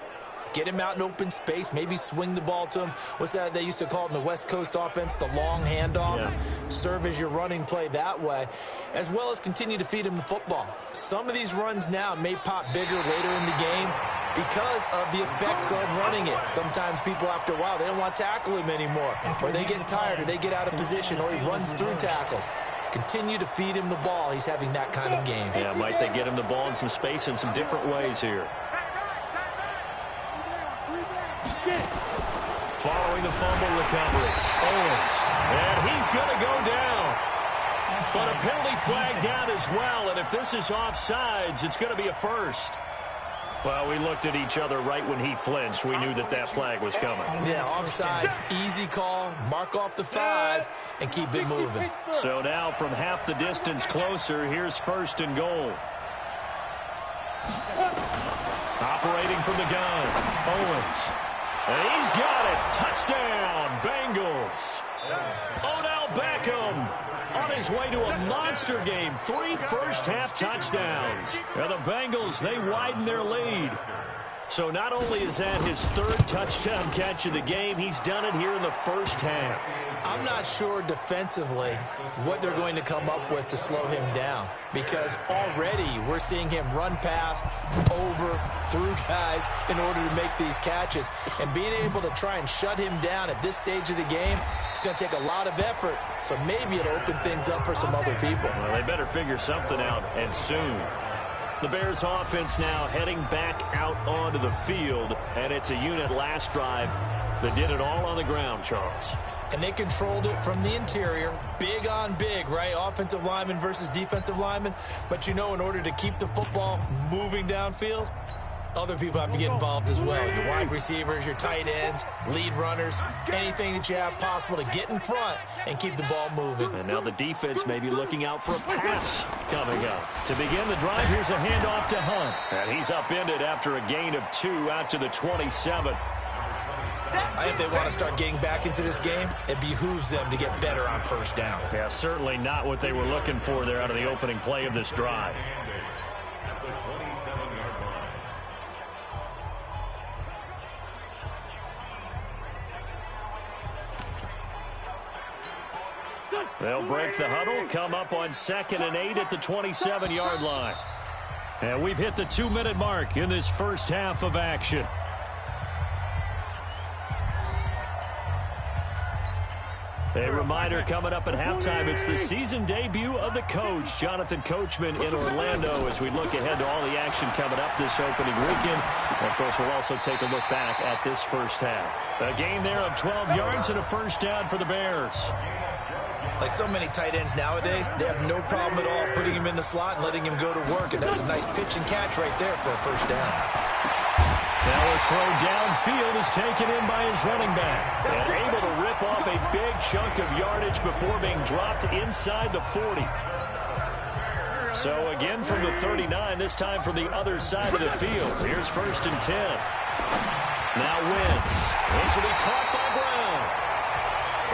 Get him out in open space, maybe swing the ball to him. What's that they used to call it in the West Coast offense, the long handoff? Yeah. Serve as your running play that way, as well as continue to feed him the football. Some of these runs now may pop bigger later in the game because of the effects of running it. Sometimes people, after a while, they don't want to tackle him anymore, or they get tired, or they get out of position, or he runs through tackles. Continue to feed him the ball. He's having that kind of game. Yeah, might they get him the ball in some space in some different ways here. Following the fumble recovery, Owens, and he's going to go down. But a penalty flag down as well, and if this is offsides, it's going to be a first. Well, we looked at each other right when he flinched. We knew that that flag was coming. Yeah, offsides, easy call, mark off the 5, and keep it moving. So now from half the distance closer, here's first and goal. Operating from the gun, Owens. And he's got it. Touchdown, Bengals. Odell Beckham on his way to a monster game. 3 first-half touchdowns. And the Bengals, they widen their lead. So not only is that his 3rd touchdown catch of the game, he's done it here in the first half. I'm not sure defensively what they're going to come up with to slow him down, because already we're seeing him run past, over, through guys in order to make these catches. And being able to try and shut him down at this stage of the game, it's going to take a lot of effort. So maybe it'll open things up for some other people. Well, they better figure something out, and soon. The Bears offense now heading back out onto the field, and it's a unit last drive that did it all on the ground, Charles. And they controlled it from the interior, big on big, right? Offensive lineman versus defensive lineman. But, you know, in order to keep the football moving downfield, other people have to get involved as well. Your wide receivers, your tight ends, lead runners, anything that you have possible to get in front and keep the ball moving. And now the defense may be looking out for a pass coming up. To begin the drive, here's a handoff to Hunt. And he's upended after a gain of 2 out to the 27. I think they want to start getting back into this game. It behooves them to get better on first down. Yeah, certainly not what they were looking for there out of the opening play of this drive. They'll break the huddle, come up on 2nd and 8 at the 27-yard line. And we've hit the 2-minute mark in this first half of action. A reminder coming up at halftime, it's the season debut of the coach, Jonathan Coachman in Orlando, as we look ahead to all the action coming up this opening weekend. And of course, we'll also take a look back at this first half. A gain there of 12 yards and a first down for the Bears. Like so many tight ends nowadays, they have no problem at all putting him in the slot and letting him go to work. And that's a nice pitch and catch right there for a first down. Now a throw downfield is taken in by his running back. And able to rip off a big chunk of yardage before being dropped inside the 40. So again from the 39, this time from the other side of the field. Here's 1st and 10. Now Wentz. This will be caught by Brown.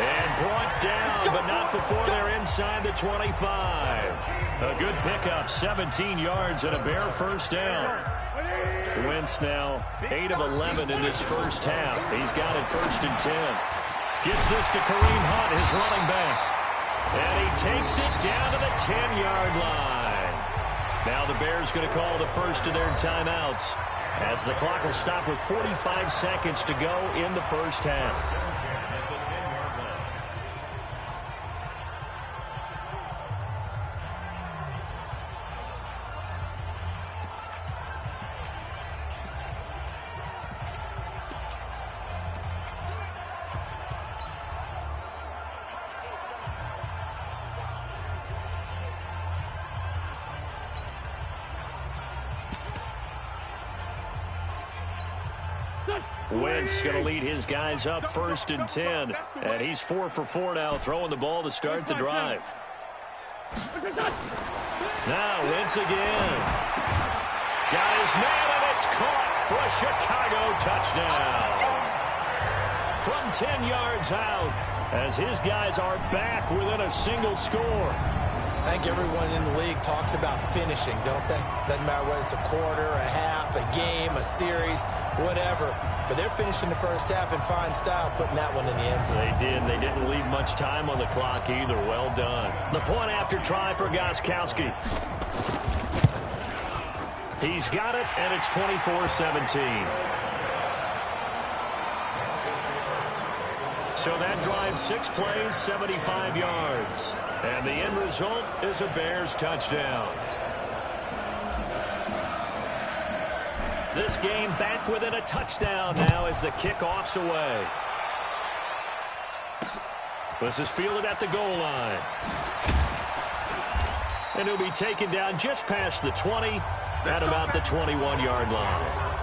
And brought down, but not before they're inside the 25. A good pickup, 17 yards and a Bear first down. Wentz now 8 of 11 in this first half. He's got it 1st and 10. Gets this to Kareem Hunt, his running back. And he takes it down to the 10-yard line. Now the Bears going to call the first of their timeouts, as the clock will stop with 45 seconds to go in the first half. Wentz going to lead his guys up 1st and 10. And he's 4 for 4 now, throwing the ball to start the drive. Now Wentz again. Got his man, and it's caught for a Chicago touchdown. From 10 yards out, as his guys are back within a single score. I think everyone in the league talks about finishing, don't they? Doesn't matter whether it's a quarter, a half, a game, a series, whatever. But they're finishing the first half in fine style, putting that one in the end zone. They did. They didn't leave much time on the clock either. Well done. The point after try for Gostkowski. He's got it, and it's 24-17. So that drives 6 plays, 75 yards. And the end result is a Bears touchdown. This game back within a touchdown now as the kickoff's away. This is fielded at the goal line. And he'll be taken down just past the 20 at about the 21-yard line.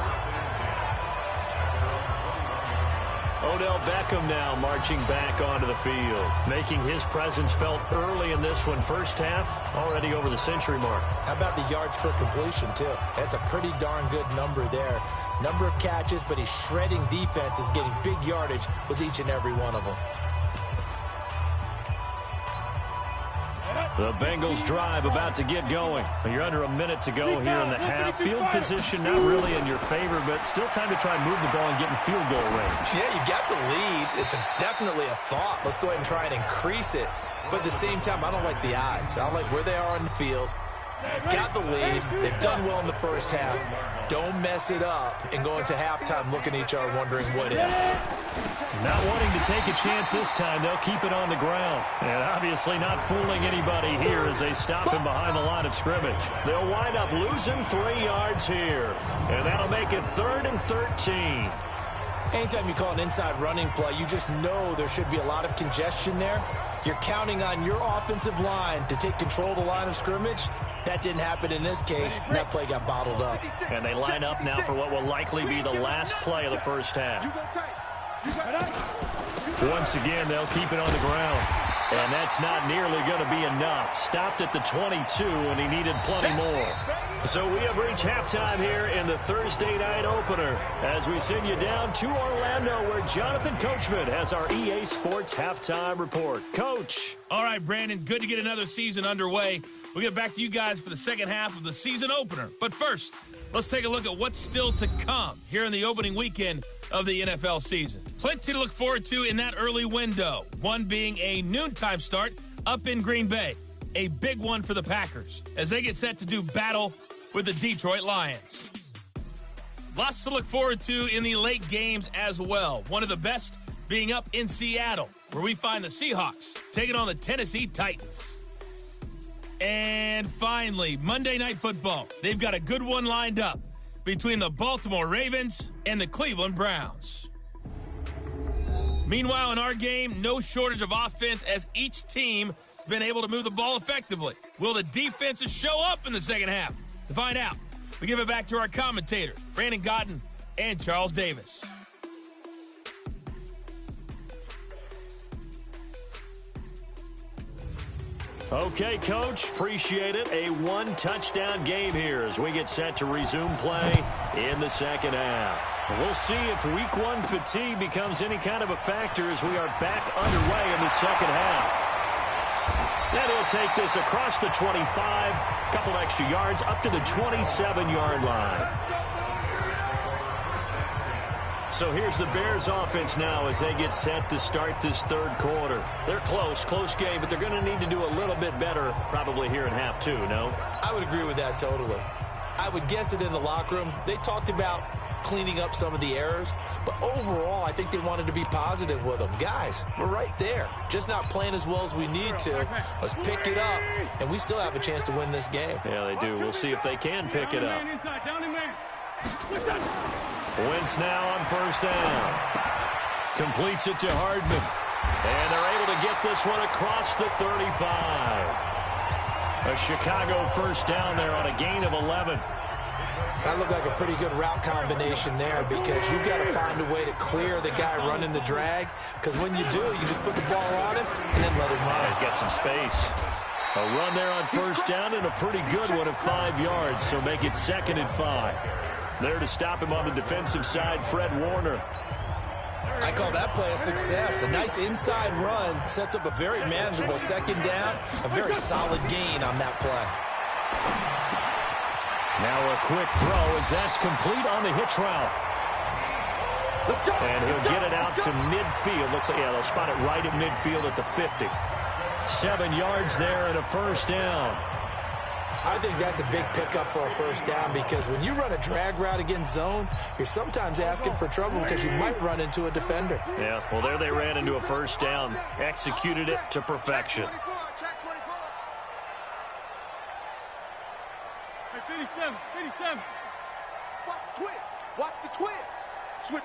Odell Beckham now marching back onto the field, making his presence felt early in this one. First half, already over the century mark. How about the yards per completion, too? That's a pretty darn good number there. Number of catches, but he's shredding defenses, getting big yardage with each and every one of them. The Bengals drive about to get going. You're under a minute to go here in the half. Field position not really in your favor, but still time to try and move the ball and get in field goal range. Yeah, you got the lead. It's definitely a thought. Let's go ahead and try and increase it. But at the same time, I don't like the odds. I don't like where they are on the field. Got the lead. They've done well in the first half. Don't mess it up and go into halftime looking at each other wondering what if. Not wanting to take a chance this time, they'll keep it on the ground. And obviously not fooling anybody here as they stop him behind the line of scrimmage. They'll wind up losing 3 yards here. And that'll make it 3rd and 13. Anytime you call an inside running play, you just know there should be a lot of congestion there. You're counting on your offensive line to take control of the line of scrimmage. That didn't happen in this case, and that play got bottled up. And they line up now for what will likely be the last play of the first half. Once again, they'll keep it on the ground. And that's not nearly going to be enough. Stopped at the 22, and he needed plenty more. So we have reached halftime here in the Thursday night opener as we send you down to Orlando where Jonathan Coachman has our EA Sports halftime report. Coach. All right, Brandon, good to get another season underway. We'll get back to you guys for the second half of the season opener. But first, let's take a look at what's still to come here in the opening weekend of the NFL season. Plenty to look forward to in that early window, one being a noontime start up in Green Bay. A big one for the Packers as they get set to do battle with the Detroit Lions. Lots to look forward to in the late games as well. One of the best being up in Seattle, where we find the Seahawks taking on the Tennessee Titans. And finally, Monday Night Football. They've got a good one lined up between the Baltimore Ravens and the Cleveland Browns. Meanwhile, in our game, no shortage of offense as each team has been able to move the ball effectively. Will the defenses show up in the second half? To find out, we give it back to our commentators, Brandon Gotten and Charles Davis. Okay, Coach, appreciate it. A one-touchdown game here as we get set to resume play in the second half. We'll see if week one fatigue becomes any kind of a factor as we are back underway in the second half. And he'll take this across the 25, a couple extra yards up to the 27-yard line. So here's the Bears offense now as they get set to start this third quarter. They're close game, but they're going to need to do a little bit better probably here in half two, no? I would agree with that totally. I would guess it in the locker room. They talked about cleaning up some of the errors, but overall, I think they wanted to be positive with them. Guys, we're right there. Just not playing as well as we need to. Let's pick it up, and we still have a chance to win this game. Yeah, they do. We'll see if they can pick it up. Wentz now on first down. Completes it to Hardman. And they're able to get this one across the 35. A Chicago first down there on a gain of 11. That looked like a pretty good route combination there because you've got to find a way to clear the guy running the drag, because when you do, you just put the ball on him and then let him run. He's got some space. A run there on first down and a pretty good one at 5 yards, so make it 2nd and 5. There to stop him on the defensive side, Fred Warner. I call that play a success. A nice inside run sets up a very manageable 2nd down, a very solid gain on that play. Now a quick throw as that's complete on the hitch route. And he'll get it out to midfield. Looks like, yeah, they'll spot it right at midfield at the 50. 7 yards there and a first down. I think that's a big pickup for a first down because when you run a drag route against zone, you're sometimes asking for trouble because you might run into a defender. Yeah, well, there they ran into a first down. Executed it to perfection. 57. Watch the twist. Watch the twist. Switch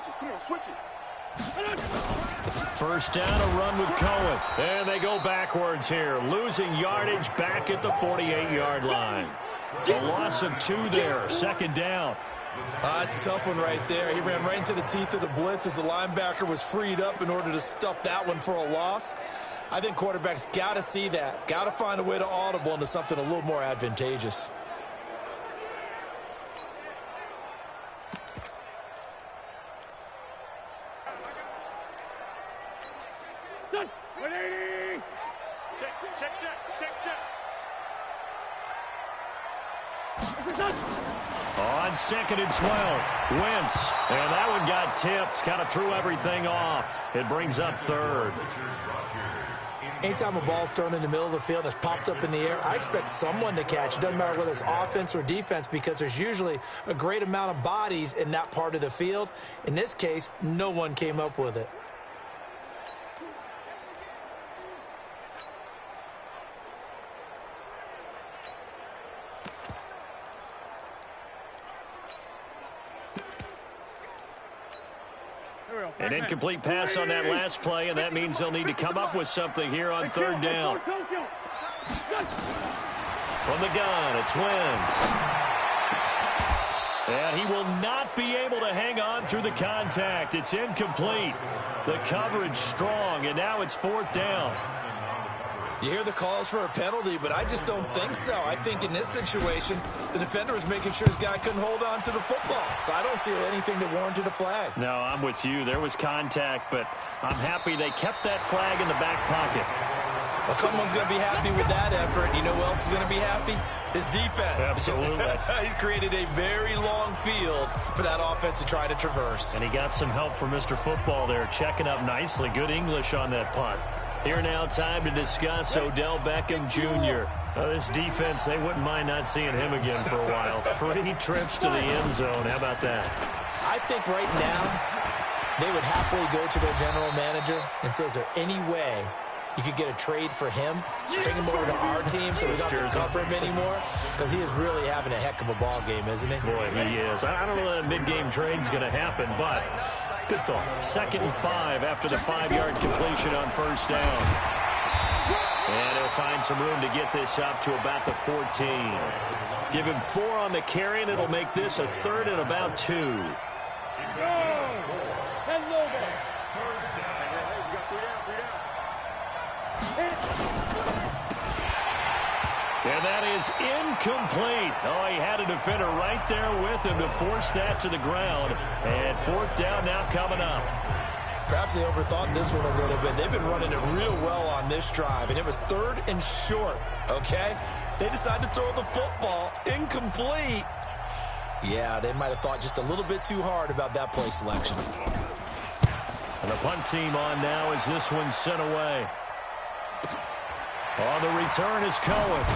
it. Come on, switch it. First down, a run with Cohen. And they go backwards here. Losing yardage back at the 48-yard line. A loss of 2 there. 2nd down. It's a tough one right there. He ran right into the teeth of the blitz as the linebacker was freed up in order to stuff that one for a loss. I think quarterbacks got to see that. Got to find a way to audible into something a little more advantageous. On 2nd and 12, Wentz. And that one got tipped. Kind of threw everything off. It brings up 3rd. Anytime a ball's thrown in the middle of the field and it's popped up in the air, I expect someone to catch. It doesn't matter whether it's offense or defense because there's usually a great amount of bodies in that part of the field. In this case, no one came up with it. An incomplete pass on that last play, and that means they'll need to come up with something here on 3rd down. From the gun, it's Wentz. And he will not be able to hang on through the contact. It's incomplete. The coverage strong, and now it's 4th down. You hear the calls for a penalty, but I just don't think so. I think in this situation, the defender was making sure his guy couldn't hold on to the football. So I don't see anything that warranted a flag. No, I'm with you. There was contact, but I'm happy they kept that flag in the back pocket. Well, someone's going to be happy with that effort. You know who else is going to be happy? His defense. Absolutely. He's created a very long field for that offense to try to traverse. And he got some help from Mr. Football there, checking up nicely. Good English on that punt. Here now, time to discuss Odell Beckham Jr. This defense, they wouldn't mind not seeing him again for a while. 3 trips to the end zone. How about that? I think right now they would happily go to their general manager and say, is there any way you could get a trade for him, bring him over to our team so we don't have to cover him anymore? Because he is really having a heck of a ball game, isn't he? Boy, he is. I don't know that mid-game trade's going to happen, but good thought. 2nd and 5 after the 5-yard completion on first down. And he'll find some room to get this up to about the 14. Give him 4 on the carry, and it'll make this a 3rd and about 2. And that is incomplete. Oh, he had a defender right there with him to force that to the ground. And 4th down now coming up. Perhaps they overthought this one a little bit. They've been running it real well on this drive, and it was 3rd and short, okay? They decided to throw the football incomplete. Yeah, they might have thought just a little bit too hard about that play selection. And the punt team on now as this one's sent away. On the return is Cohen.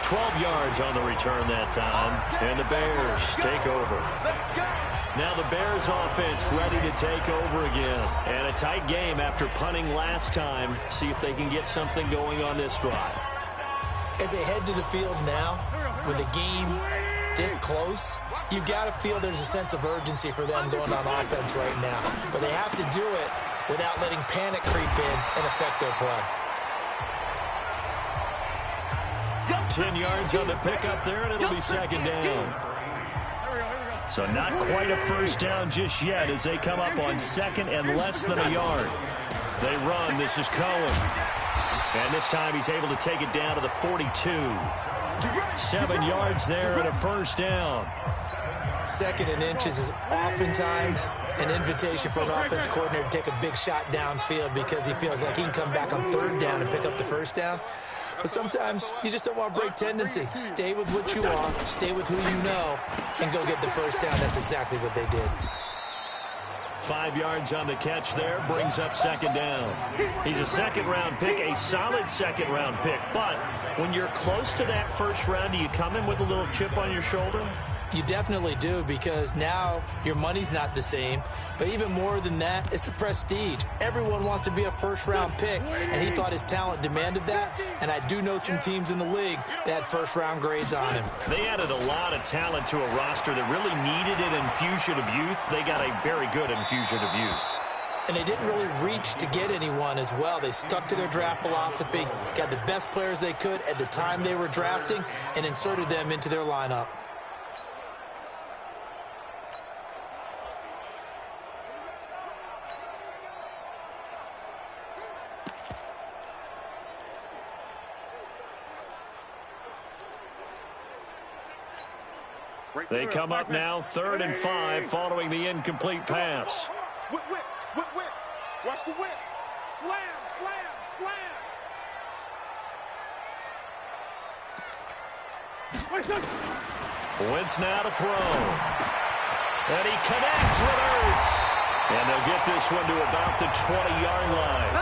12 yards on the return that time. And the Bears take over. Now the Bears offense ready to take over again. And a tight game after punting last time. See if they can get something going on this drive. As they head to the field now, with the game this close, you've got to feel there's a sense of urgency for them going on offense right now. But they have to do it without letting panic creep in and affect their play. 10 yards on the pickup there, and it'll be second down. So not quite a first down just yet as they come up on second and less than a yard. They run. This is Cohen. And this time he's able to take it down to the 42. 7 yards there and a first down. Second and inches is oftentimes an invitation for an offense coordinator to take a big shot downfield because he feels like he can come back on third down and pick up the first down. But sometimes you just don't want to break tendency. Stay with what you are, stay with who you know, and go get the first down. That's exactly what they did. 5 yards on the catch there, brings up second down. He's a second-round pick, a solid second-round pick. But when you're close to that first round, do you come in with a little chip on your shoulder? You definitely do, because now your money's not the same. But even more than that, it's the prestige. Everyone wants to be a first-round pick, and he thought his talent demanded that. And I do know some teams in the league that had first-round grades on him. They added a lot of talent to a roster that really needed an infusion of youth. They got a very good infusion of youth. And they didn't really reach to get anyone as well. They stuck to their draft philosophy, got the best players they could at the time they were drafting, and inserted them into their lineup. They come up now, 3rd and 5, following the incomplete pass. Whip. Watch the whip. Slam. Wentz now to throw. And he connects with Ertz. And they'll get this one to about the 20-yard line.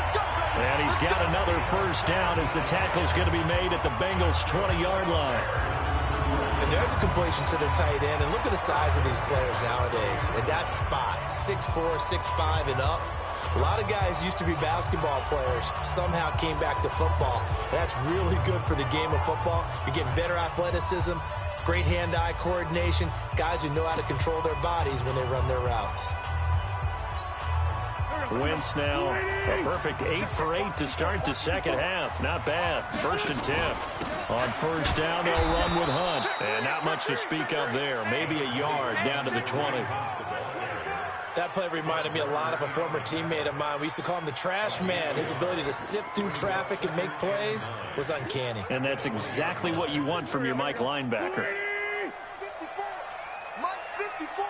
And he's got another first down as the tackle's going to be made at the Bengals' 20-yard line. And there's a completion to the tight end. And look at the size of these players nowadays. At that spot, 6'4", 6'5", and up. A lot of guys used to be basketball players, somehow came back to football. That's really good for the game of football. You're getting better athleticism, great hand-eye coordination, guys who know how to control their bodies when they run their routes. Wentz now a perfect 8 for 8 to start the second half. Not bad. 1st and 10. On first down, they'll run with Hunt. And not much to speak of there. Maybe a yard down to the 20. That play reminded me a lot of a former teammate of mine. We used to call him the trash man. His ability to sift through traffic and make plays was uncanny. And that's exactly what you want from your Mike linebacker. 54. Mike 54.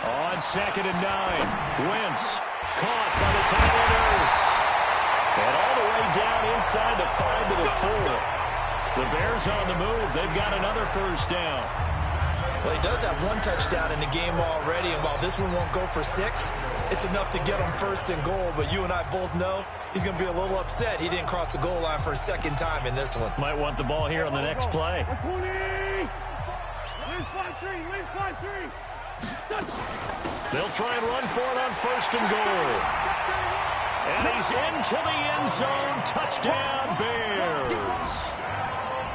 On 2nd and 9, Wentz caught by the tight end Ertz. And all the way down inside the 5 to the 4. The Bears on the move. They've got another first down. Well, he does have 1 touchdown in the game already, and while this one won't go for 6, it's enough to get him 1st and goal. But you and I both know he's going to be a little upset he didn't cross the goal line for a second time in this one. Might want the ball here on the next play. They'll try and run for it on 1st and goal. And he's into the end zone. Touchdown, Bears.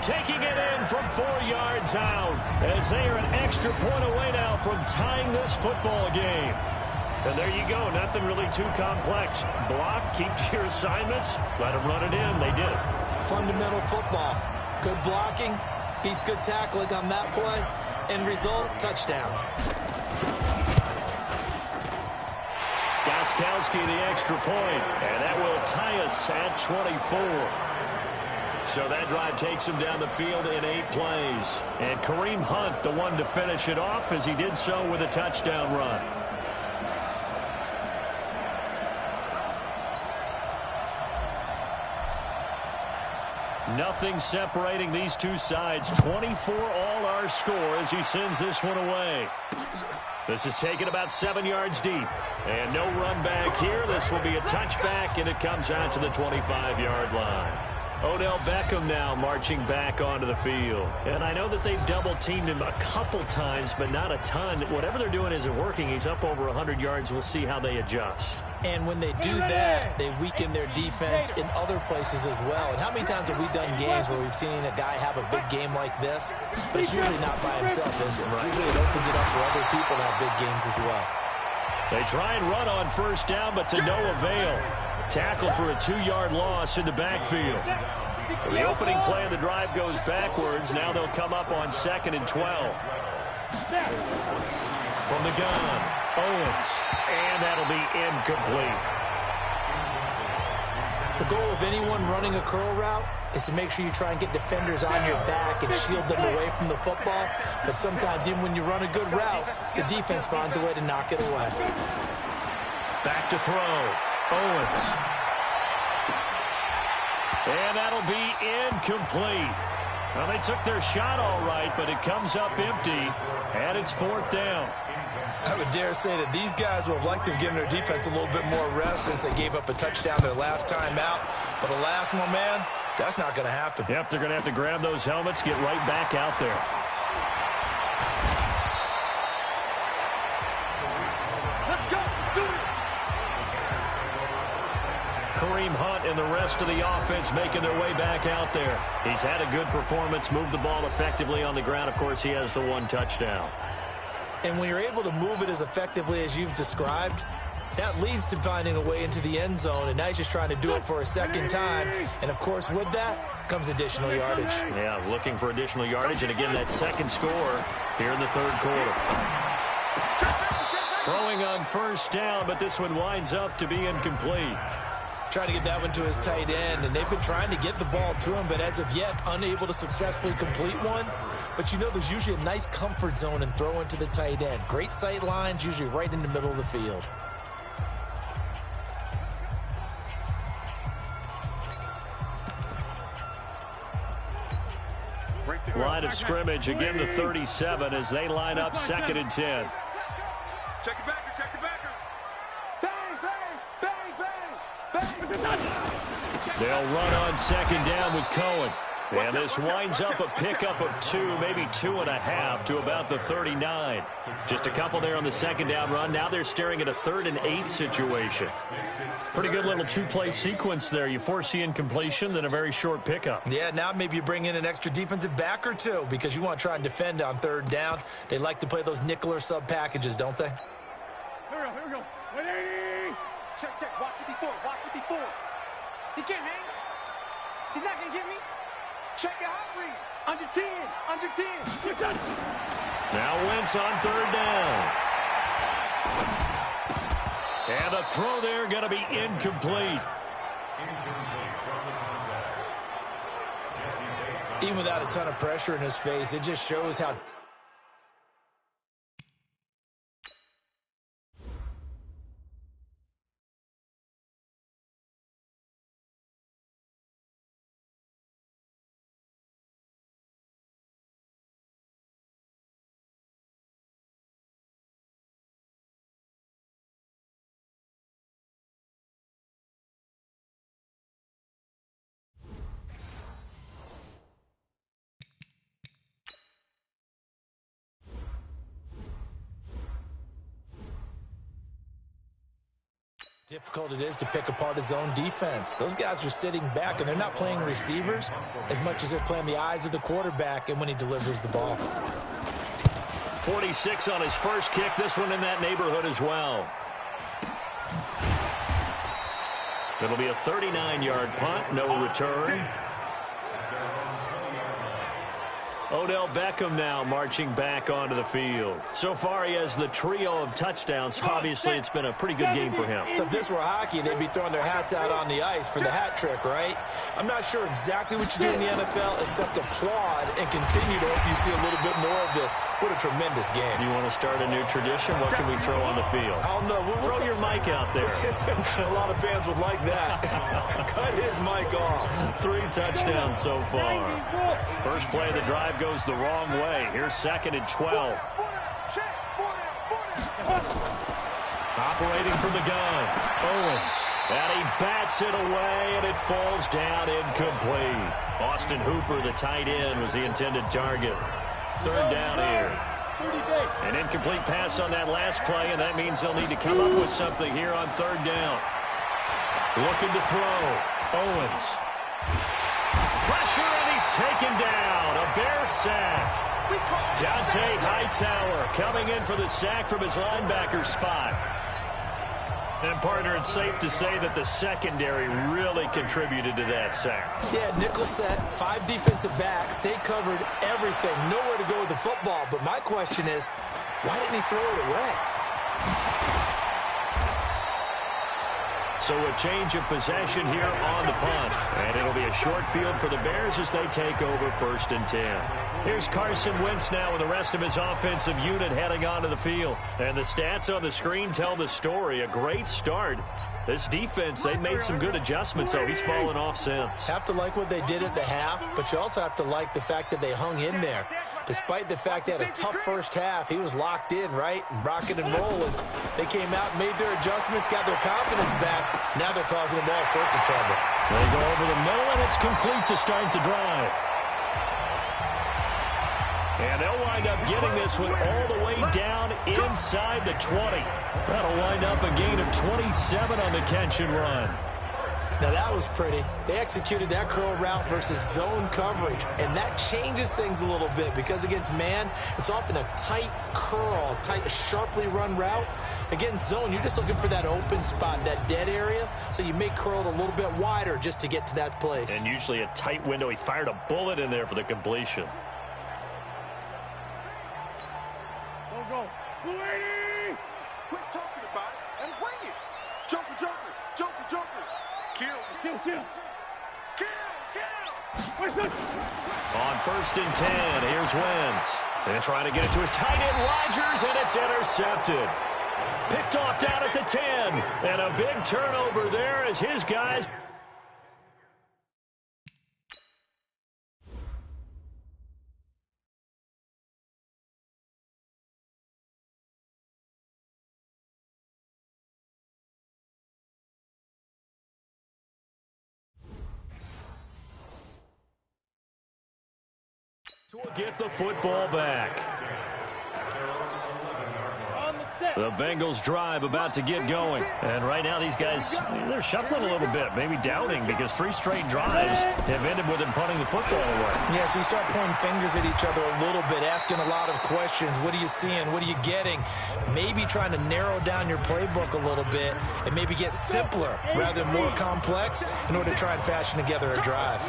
Taking it in from 4 yards out as they are an extra point away now from tying this football game. And there you go. Nothing really too complex. Block, keep to your assignments, let them run it in. They did it. Fundamental football. Good blocking beats good tackling on that play. End result, touchdown. Gostkowski the extra point, and that will tie us at 24. So that drive takes him down the field in 8 plays. And Kareem Hunt, the one to finish it off, as he did so with a touchdown run. Nothing separating these two sides. 24 all our score as he sends this one away. This is taken about 7 yards deep. And no run back here. This will be a touchback, and it comes out to the 25-yard line. Odell Beckham now marching back onto the field. And I know that they've double-teamed him a couple times, but not a ton. Whatever they're doing isn't working. He's up over 100 yards. We'll see how they adjust. And when they do that, they weaken their defense in other places as well. And how many times have we done games where we've seen a guy have a big game like this? But it's usually not by himself, is it? Usually it opens it up for other people to have big games as well. They try and run on first down, but to no avail. Tackle for a 2-yard loss in the backfield. So the opening play of the drive goes backwards. Now they'll come up on 2nd and 12. From the gun, Owens. And that'll be incomplete. The goal of anyone running a curl route is to make sure you try and get defenders on your back and shield them away from the football. But sometimes even when you run a good route, the defense finds a way to knock it away. Back to throw. Owens. And that'll be incomplete. Well, they took their shot all right, but it comes up empty, and it's 4th down. I would dare say that these guys would have liked to have given their defense a little bit more rest since they gave up a touchdown their last time out. But alas, my man, that's not going to happen. Yep, they're going to have to grab those helmets, get right back out there. Let's go. Do it. Kareem Hunt and the rest of the offense making their way back out there. He's had a good performance, moved the ball effectively on the ground. Of course, he has the 1 touchdown. And when you're able to move it as effectively as you've described, that leads to finding a way into the end zone, and now he's just trying to do it for a second time. And, of course, with that comes additional yardage. Yeah, looking for additional yardage, and again, that second score here in the 3rd quarter. Throwing on 1st down, but this one winds up to be incomplete. Trying to get that one to his tight end, and they've been trying to get the ball to him, but as of yet, unable to successfully complete one. But you know there's usually a nice comfort zone in throwing to the tight end. Great sight lines, usually right in the middle of the field. Line of scrimmage, again the 37 as they line up 2nd and 10. Check it back. Check it back. Bang, bang, bang, bang, bang. They'll run on 2nd down with Cohen. And this winds up a pickup of 2, maybe 2.5 to about the 39. Just a couple there on the 2nd down run. Now they're staring at a 3rd and 8 situation. Pretty good little 2-play sequence there. You force the incompletion, then a very short pickup. Yeah, now maybe you bring in an extra defensive back or two because you want to try and defend on 3rd down. They like to play those nickel or sub packages, don't they? Here we go. 180. Check. Watch 54. He can't hang. He's not going to get me. Check your hot read. Under 10. Now Wentz on 3rd down. And the throw there going to be incomplete. Even without a ton of pressure in his face, it just shows how... difficult it is to pick apart his own defense. Those guys are sitting back, and they're not playing receivers as much as they're playing the eyes of the quarterback and when he delivers the ball. 46 on his first kick. This one in that neighborhood as well. It'll be a 39-yard punt. No return. Odell Beckham now marching back onto the field. So far, he has the trio of touchdowns. Obviously, it's been a pretty good game for him. So if this were hockey, they'd be throwing their hats out on the ice for the hat trick, right? I'm not sure exactly what you do in the NFL except applaud and continue to hope you see a little bit more of this. What a tremendous game. You want to start a new tradition? What can we throw on the field? I don't know. Throw your mic out there. A lot of fans would like that. Cut his mic off. 3 touchdowns so far. First play of the drive goes the wrong way. Here's 2nd and 12. Operating from the gun. Owens. And he bats it away, and it falls down incomplete. Austin Hooper, the tight end, was the intended target. 3rd down here. An incomplete pass on that last play, and that means they'll need to come up with something here on 3rd down. Looking to throw. Owens. Pressure, and he's taken down. A Bear sack. Dante Hightower coming in for the sack from his linebacker spot. And, partner, it's safe to say that the secondary really contributed to that sack. Yeah, nickel set, 5 defensive backs. They covered everything. Nowhere to go with the football. But my question is, why didn't he throw it away? So a change of possession here on the punt. And it'll be a short field for the Bears as they take over 1st and 10. Here's Carson Wentz now with the rest of his offensive unit heading onto the field. And the stats on the screen tell the story. A great start. This defense, they made some good adjustments, so he's fallen off since. Have to like what they did at the half, but you also have to like the fact that they hung in there. Despite the fact they had a tough first half, he was locked in, right? And rocking and rolling. They came out, made their adjustments, got their confidence back. Now they're causing them all sorts of trouble. They go over the middle, and it's complete to start the drive. And they'll wind up getting this one all the way down inside the 20. That'll wind up a gain of 27 on the catch and run. Now that was pretty. They executed that curl route versus zone coverage, and that changes things a little bit because against man, it's often a tight curl, tight, sharply run route. Against zone, you're just looking for that open spot, that dead area, so you may curl it a little bit wider just to get to that place. And usually a tight window. He fired a bullet in there for the completion. Go. 280! Quit talking about it and bring it. Joker. Kill. On 1st and 10, here's Wentz. And trying to get it to his tight end, Rodgers, and it's intercepted. Picked off down at the 10. And a big turnover there as his guys... will get the football back. The Bengals drive about to get going. And right now these guys, they're shuffling a little bit, maybe doubting because 3 straight drives have ended with them punting the football away. Yeah, so you start pointing fingers at each other a little bit, asking a lot of questions. What are you seeing? What are you getting? Maybe trying to narrow down your playbook a little bit and maybe get simpler rather than more complex in order to try and fashion together a drive.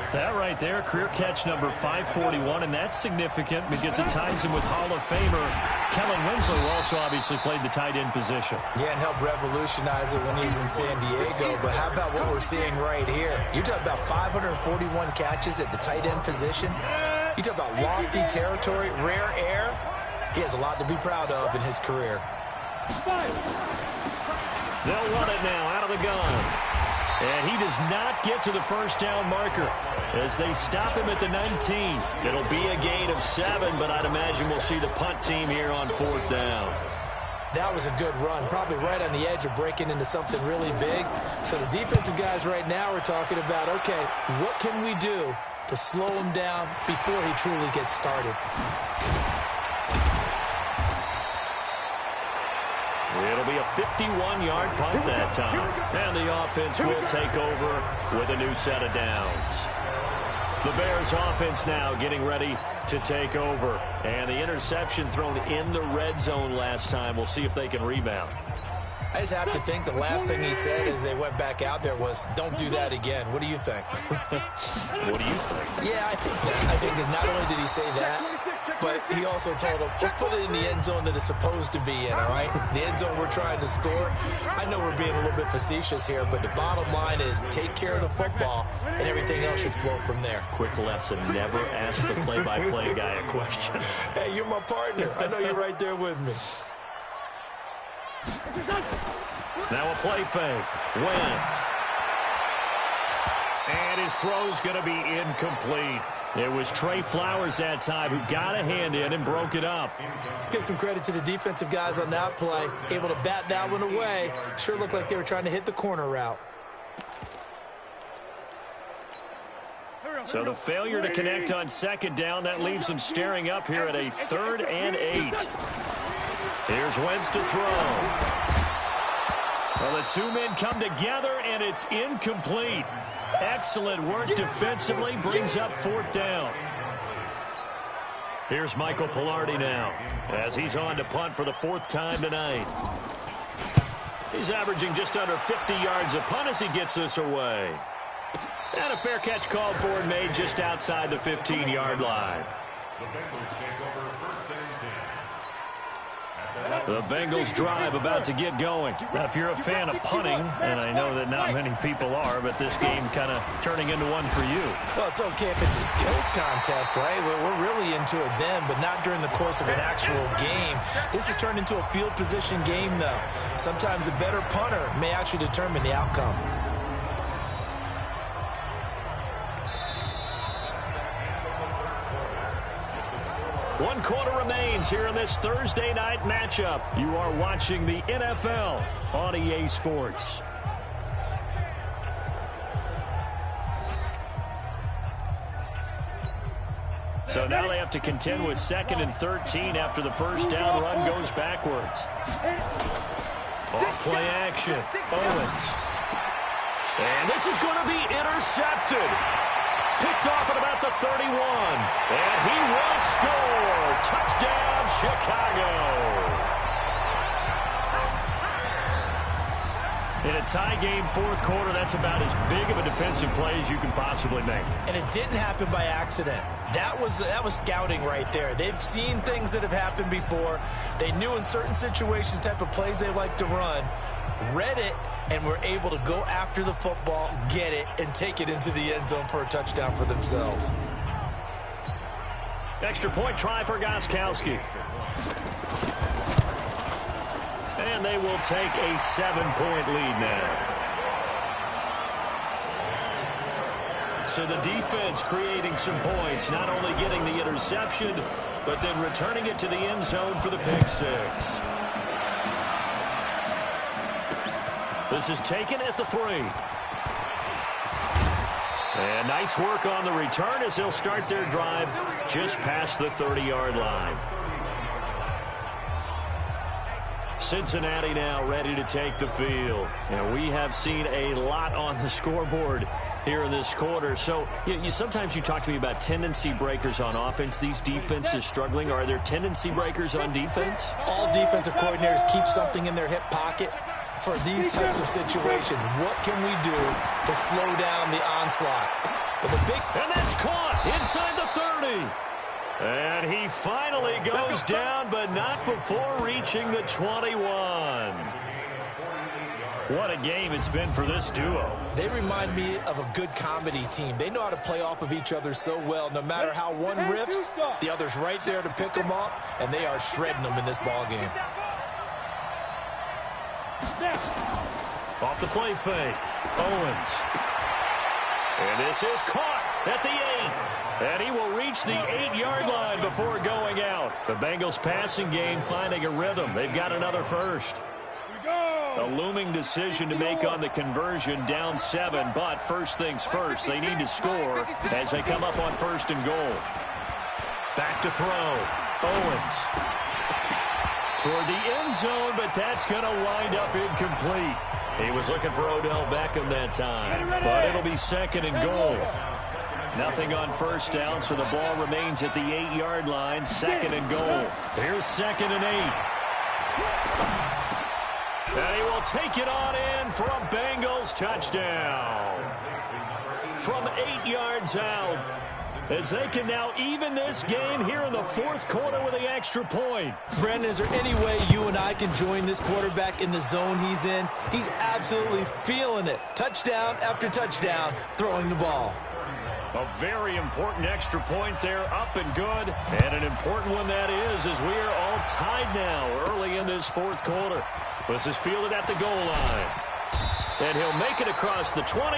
That right there, career catch number 541, and that's significant because it ties him with Hall of Famer Kellen Winslow, who also obviously played the tight end position. Yeah, and helped revolutionize it when he was in San Diego. But how about what we're seeing right here? You're talking about 541 catches at the tight end position. You talk about lofty territory, rare air. He has a lot to be proud of in his career. They'll run it now out of the gun. And he does not get to the first down marker as they stop him at the 19. It'll be a gain of 7, but I'd imagine we'll see the punt team here on 4th down. That was a good run, probably right on the edge of breaking into something really big. So the defensive guys right now are talking about, okay, what can we do to slow him down before he truly gets started? It'll be a 51-yard punt that time. And the offense will take over with a new set of downs. The Bears offense now getting ready to take over. And the interception thrown in the red zone last time. We'll see if they can rebound. I just have to think the last thing he said as they went back out there was, don't do that again. What do you think? What do you think? Yeah, I think that not only did he say that, but he also told him, let's put it in the end zone that it's supposed to be in, all right? The end zone we're trying to score. I know we're being a little bit facetious here, but the bottom line is take care of the football, and everything else should flow from there. Quick lesson, never ask the play-by-play guy a question. Hey, you're my partner. I know you're right there with me. Now a play fake. Wentz. And his throw's going to be incomplete. It was Trey Flowers that time who got a hand in and broke it up. Let's give some credit to the defensive guys on that play. Able to bat that one away. Sure looked like they were trying to hit the corner route. So the failure to connect on 2nd down, that leaves them staring up here at a 3rd and 8. Here's Wentz to throw. Well, the 2 men come together, and it's incomplete. Excellent work defensively, brings up 4th down. Here's Michael Pilardi now, as he's on to punt for the 4th time tonight. He's averaging just under 50 yards a punt as he gets this away. And a fair catch called for and made just outside the 15-yard line. The Bengals drive about to get going. Now, if you're a fan of punting, and I know that not many people are, but this game kind of turning into one for you. Well, it's okay if it's a skills contest, right? We're really into it then, but not during the course of an actual game. This has turned into a field position game, though. Sometimes a better punter may actually determine the outcome. One quarter remains here in this Thursday night matchup. You are watching the NFL on EA Sports. So now they have to contend with 2nd and 13 after the first down run goes backwards. Off play action. Owens. And this is going to be intercepted. Picked off at about the 31. And he will score. Touchdown, Chicago. In a tie game, fourth quarter, that's about as big of a defensive play as you can possibly make. And it didn't happen by accident. That was scouting right there. They've seen things that have happened before. They knew in certain situations the type of plays they like to run, read it, and were able to go after the football, get it, and take it into the end zone for a touchdown for themselves. Extra point try for Gostkowski. And they will take a 7-point lead now. So the defense creating some points, not only getting the interception, but then returning it to the end zone for the pick six. This is taken at the 3. And nice work on the return as they'll start their drive just past the 30-yard line. Cincinnati now ready to take the field. And we have seen a lot on the scoreboard here in this quarter. So sometimes you talk to me about tendency breakers on offense. These defenses struggling. Are there tendency breakers on defense? All defensive coordinators keep something in their hip pocket for these types of situations. What can we do to slow down the onslaught? But and that's caught inside the 30. And he finally goes down, but not before reaching the 21. What a game it's been for this duo. They remind me of a good comedy team. They know how to play off of each other so well. No matter how one riffs, the other's right there to pick them up, and they are shredding them in this ball game. Off the play fake. Owens. And this is caught at the 8. And he will reach the 8-yard line before going out. The Bengals passing game finding a rhythm. They've got another first. A looming decision to make on the conversion, down 7. But first things first, they need to score as they come up on 1st and goal. Back to throw. Owens. Toward the end zone, but that's going to wind up incomplete. He was looking for Odell Beckham that time, but it'll be 2nd and goal. Nothing on first down, so the ball remains at the 8-yard line, 2nd and goal. Here's 2nd and 8. And he will take it on in for a Bengals touchdown. From 8 yards out, as they can now even this game here in the fourth quarter with the extra point. Brandon, is there any way you and I can join this quarterback in the zone he's in? He's absolutely feeling it. Touchdown after touchdown, throwing the ball. A very important extra point there, up and good. And an important one that is, as we are all tied now early in this fourth quarter. This is fielded at the goal line. And he'll make it across the 20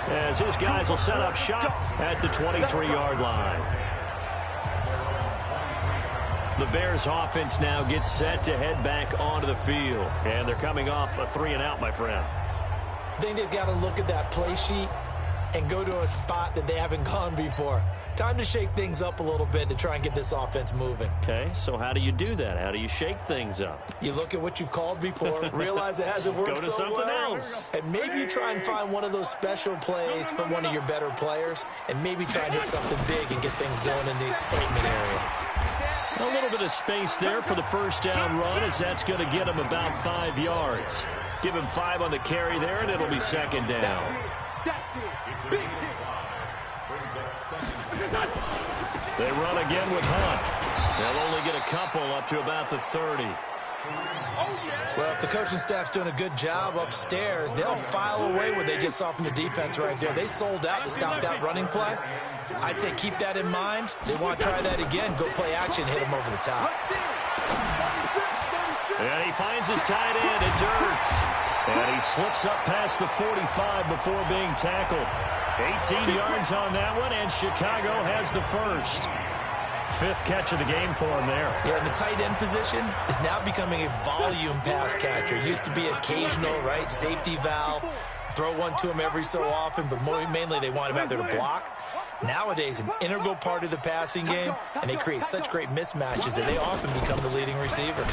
as his guys will set up shop at the 23-yard line. The Bears offense now gets set to head back onto the field. And they're coming off a 3-and-out, my friend. I think they've got to look at that play sheet and go to a spot that they haven't gone before. Time to shake things up a little bit to try and get this offense moving. Okay, so how do you do that? How do you shake things up? You look at what you've called before, realize it hasn't worked so well. Go to something else. And maybe you try and find one of those special plays from one of your better players, and maybe try and hit something big and get things going in the excitement area. A little bit of space there for the first down run, as that's going to get him about 5 yards. Give him 5 on the carry there, and it'll be second down. They run again with Hunt. They'll only get a couple up to about the 30. Well, if the coaching staff's doing a good job upstairs, they'll file away what they just saw from the defense right there. They sold out to stop that running play. I'd say keep that in mind. They want to try that again. Go play action, hit them over the top. And he finds his tight end. It's Ertz. And he slips up past the 45 before being tackled. 18 yards on that one, and Chicago has the first. 5th catch of the game for him there. Yeah, and the tight end position is now becoming a volume pass catcher. It used to be occasional, right? Safety valve. Throw one to him every so often, but mainly they want him out there to block. Nowadays, an integral part of the passing game, and they create such great mismatches that they often become the leading receiver.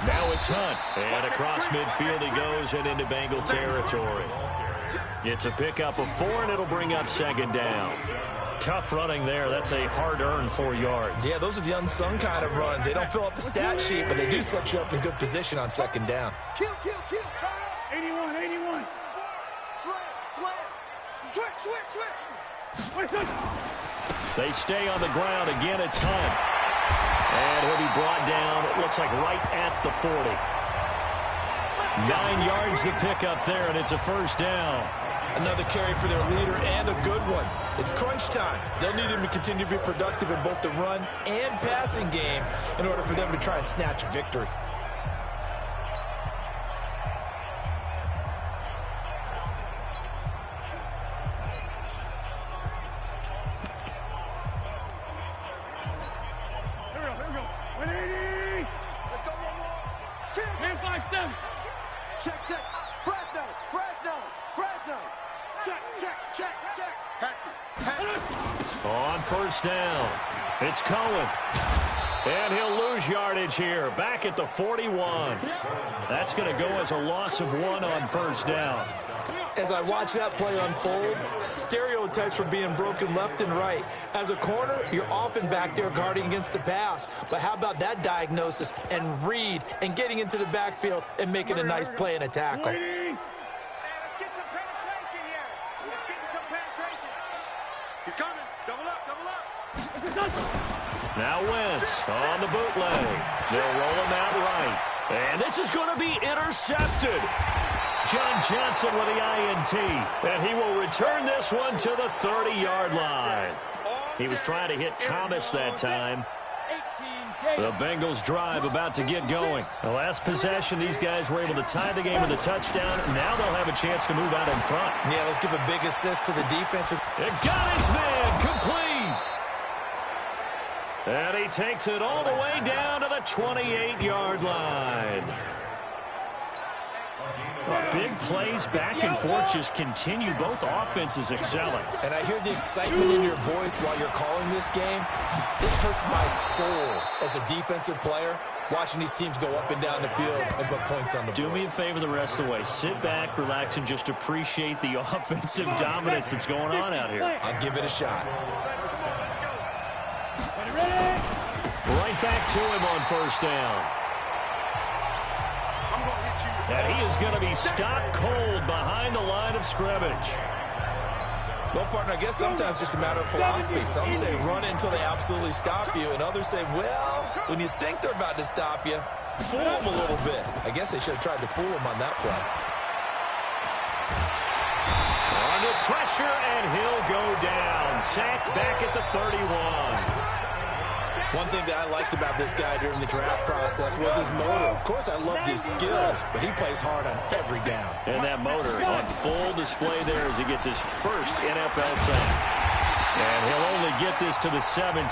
Now it's Hunt, and across midfield he goes and into Bengal territory. It's a pickup of 4, and it'll bring up second down. Tough running there. That's a hard-earned 4 yards. Yeah, those are the unsung kind of runs. They don't fill up the stat sheet, but they do set you up in good position on second down. Kill, turn up. 81, 81. Slam. Switch. They stay on the ground. Again, it's Hunt. And he'll be brought down, it looks like right at the 40. 9 yards the pickup there, and it's a first down. Another carry for their leader, and a good one. It's crunch time. They'll need him to continue to be productive in both the run and passing game in order for them to try and snatch victory. Here we go. 180. Let's go one more. 10-5-7. Check. Fresno. Check. On first down, it's Cohen. And he'll lose yardage here, back at the 41. That's going to go as a loss of 1 on first down. As I watch that play unfold, stereotypes were being broken left and right. As a corner, you're often back there guarding against the pass. But how about that diagnosis and read and getting into the backfield and making a nice play and a tackle? Let's get some penetration here. Let's get some penetration. He's coming. Double up. Now Wentz on the bootleg. They'll roll him out right. And this is going to be intercepted. John Johnson with the INT. And he will return this one to the 30-yard line. He was trying to hit Thomas that time. The Bengals drive about to get going. The last possession, these guys were able to tie the game with a touchdown. Now they'll have a chance to move out in front. Yeah, let's give a big assist to the defensive. It got his man complete. And he takes it all the way down to the 28-yard line. Big plays back and forth just continue. Both offenses excelling. And I hear the excitement in your voice while you're calling this game. This hurts my soul as a defensive player, watching these teams go up and down the field and put points on the board. Do me a favor the rest of the way. Sit back, relax, and just appreciate the offensive dominance that's going on out here. I'll give it a shot. Right back to him on first down. And he is going to be stopped cold behind the line of scrimmage. Well, partner, I guess sometimes it's just a matter of philosophy. Some say run until they absolutely stop you, and others say, well, when you think they're about to stop you, fool them a little bit. I guess they should have tried to fool them on that play. Under pressure, and he'll go down. Sacked back at the 31. One thing that I liked about this guy during the draft process was his motor. Of course, I loved his skills, but he plays hard on every down. And that motor on full display there as he gets his first NFL sack. And he'll only get this to the 17,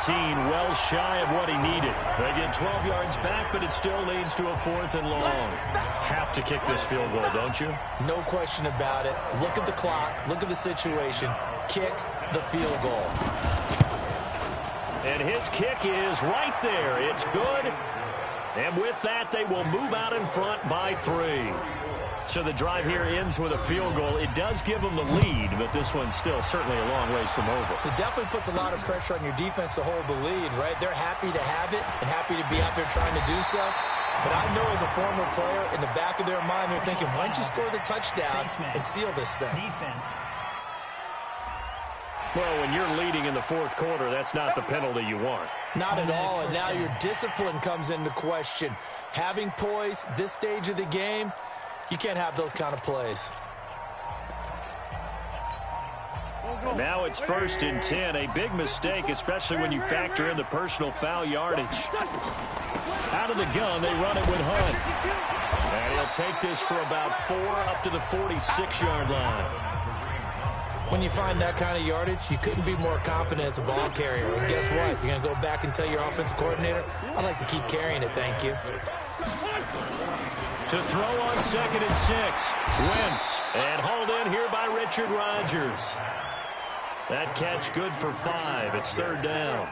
well shy of what he needed. They get 12 yards back, but it still leads to a 4th and long. Have to kick this field goal, don't you? No question about it. Look at the clock. Look at the situation. Kick the field goal. And his kick is right there. It's good. And with that, they will move out in front by 3. So the drive here ends with a field goal. It does give them the lead, but this one's still certainly a long ways from over. It definitely puts a lot of pressure on your defense to hold the lead, right? They're happy to have it and happy to be out there trying to do so. But I know as a former player, in the back of their mind, they're thinking, why don't you score the touchdown and seal this thing? Defense. Well, when you're leading in the fourth quarter, that's not the penalty you want. Not at all, and now your discipline comes into question. Having poise, this stage of the game, you can't have those kind of plays. And now it's 1st and 10, a big mistake, especially when you factor in the personal foul yardage. Out of the gun, they run it with Hunt. And he'll take this for about 4 up to the 46-yard line. When you find that kind of yardage, you couldn't be more confident as a ball carrier. And guess what? You're going to go back and tell your offensive coordinator, I'd like to keep carrying it, thank you. To throw on 2nd and 6. Wentz. And hauled in here by Richard Rodgers. That catch good for 5. It's 3rd down.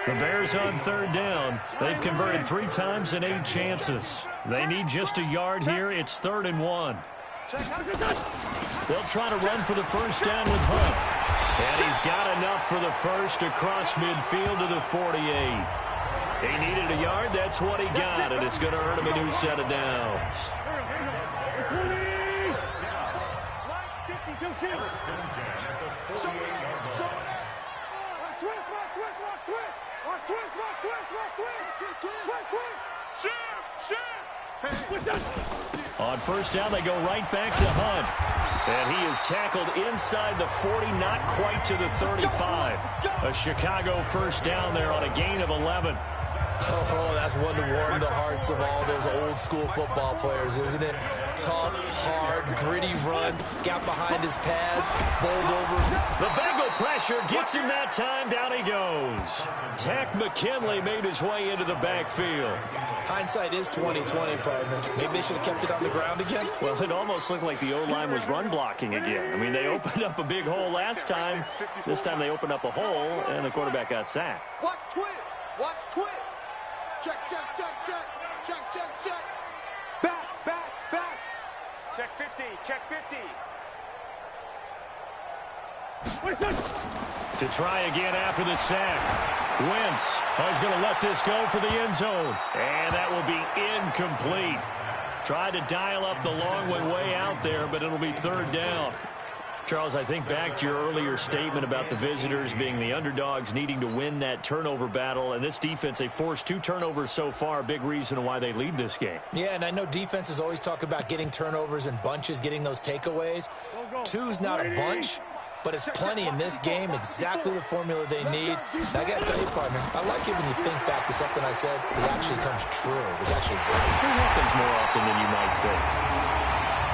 The Bears on 3rd down. They've converted 3 times in 8 chances. They need just a yard here. It's 3rd and 1. They'll try to run for the first down with Hunt. And he's got enough for the first across midfield to the 48. He needed a yard. That's what he got, and it's going to earn him a new set of downs. On first down, they go right back to Hunt. And he is tackled inside the 40, not quite to the 35. A Chicago first down there on a gain of 11. Oh, that's one to warm the hearts of all those old-school football players, isn't it? Tough, hard, gritty run, got behind his pads, bowled over. The Bengal pressure gets him that time. Down he goes. Tack McKinley made his way into the backfield. Hindsight is 20/20, partner. Maybe they should have kept it on the ground again. Well, it almost looked like the O-line was run blocking again. I mean, they opened up a big hole last time. This time they opened up a hole, and the quarterback got sacked. Watch twist. Watch twist. Check, check, check, check. Check, check, check. Back, back, back. Check 50. Check 50. To try again after the sack. Wentz is going to let this go for the end zone. And that will be incomplete. Tried to dial up the long one way out there, but it'll be 3rd down. Charles, I think back to your earlier statement about the visitors being the underdogs needing to win that turnover battle. And this defense, they forced 2 turnovers so far. Big reason why they lead this game. Yeah, and I know defenses always talk about getting turnovers in bunches, getting those takeaways. 2's not a bunch, but it's plenty in this game, exactly the formula they need. And I got to tell you, partner, I like it when you think back to something I said that actually comes true. It's actually right. It happens more often than you might think.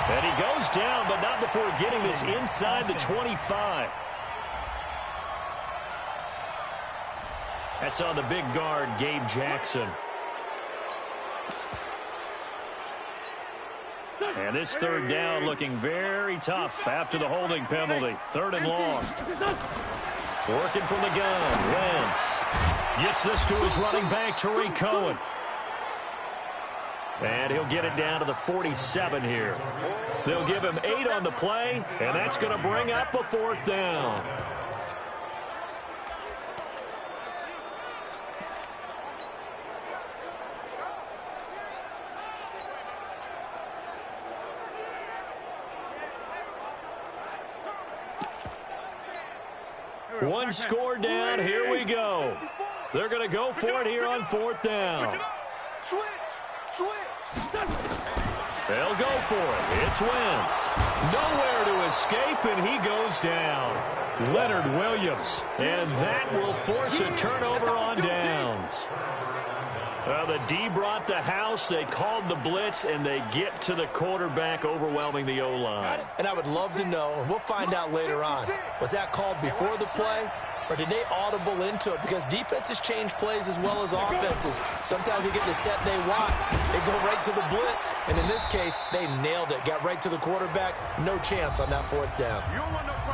And he goes down, but not before getting this inside the 25. That's on the big guard, Gabe Jackson. And this 3rd down looking very tough after the holding penalty. 3rd and long. Working from the gun. Wentz gets this to his running back, Tariq Cohen. And he'll get it down to the 47 here. They'll give him 8 on the play, and that's going to bring up a 4th down. One score down. Here we go. They're going to go for it here on 4th down. Switch. They'll go for it. It's Wentz. Nowhere to escape, and he goes down. Leonard Williams. And that will force a turnover on downs. Well, the D brought the house. They called the blitz, and they get to the quarterback, overwhelming the O-line. And I would love to know, and we'll find out later on, was that called before the play? Or did they audible into it? Because defenses change plays as well as offenses. Sometimes they get the set they want. They go right to the blitz. And in this case, they nailed it. Got right to the quarterback. No chance on that 4th down.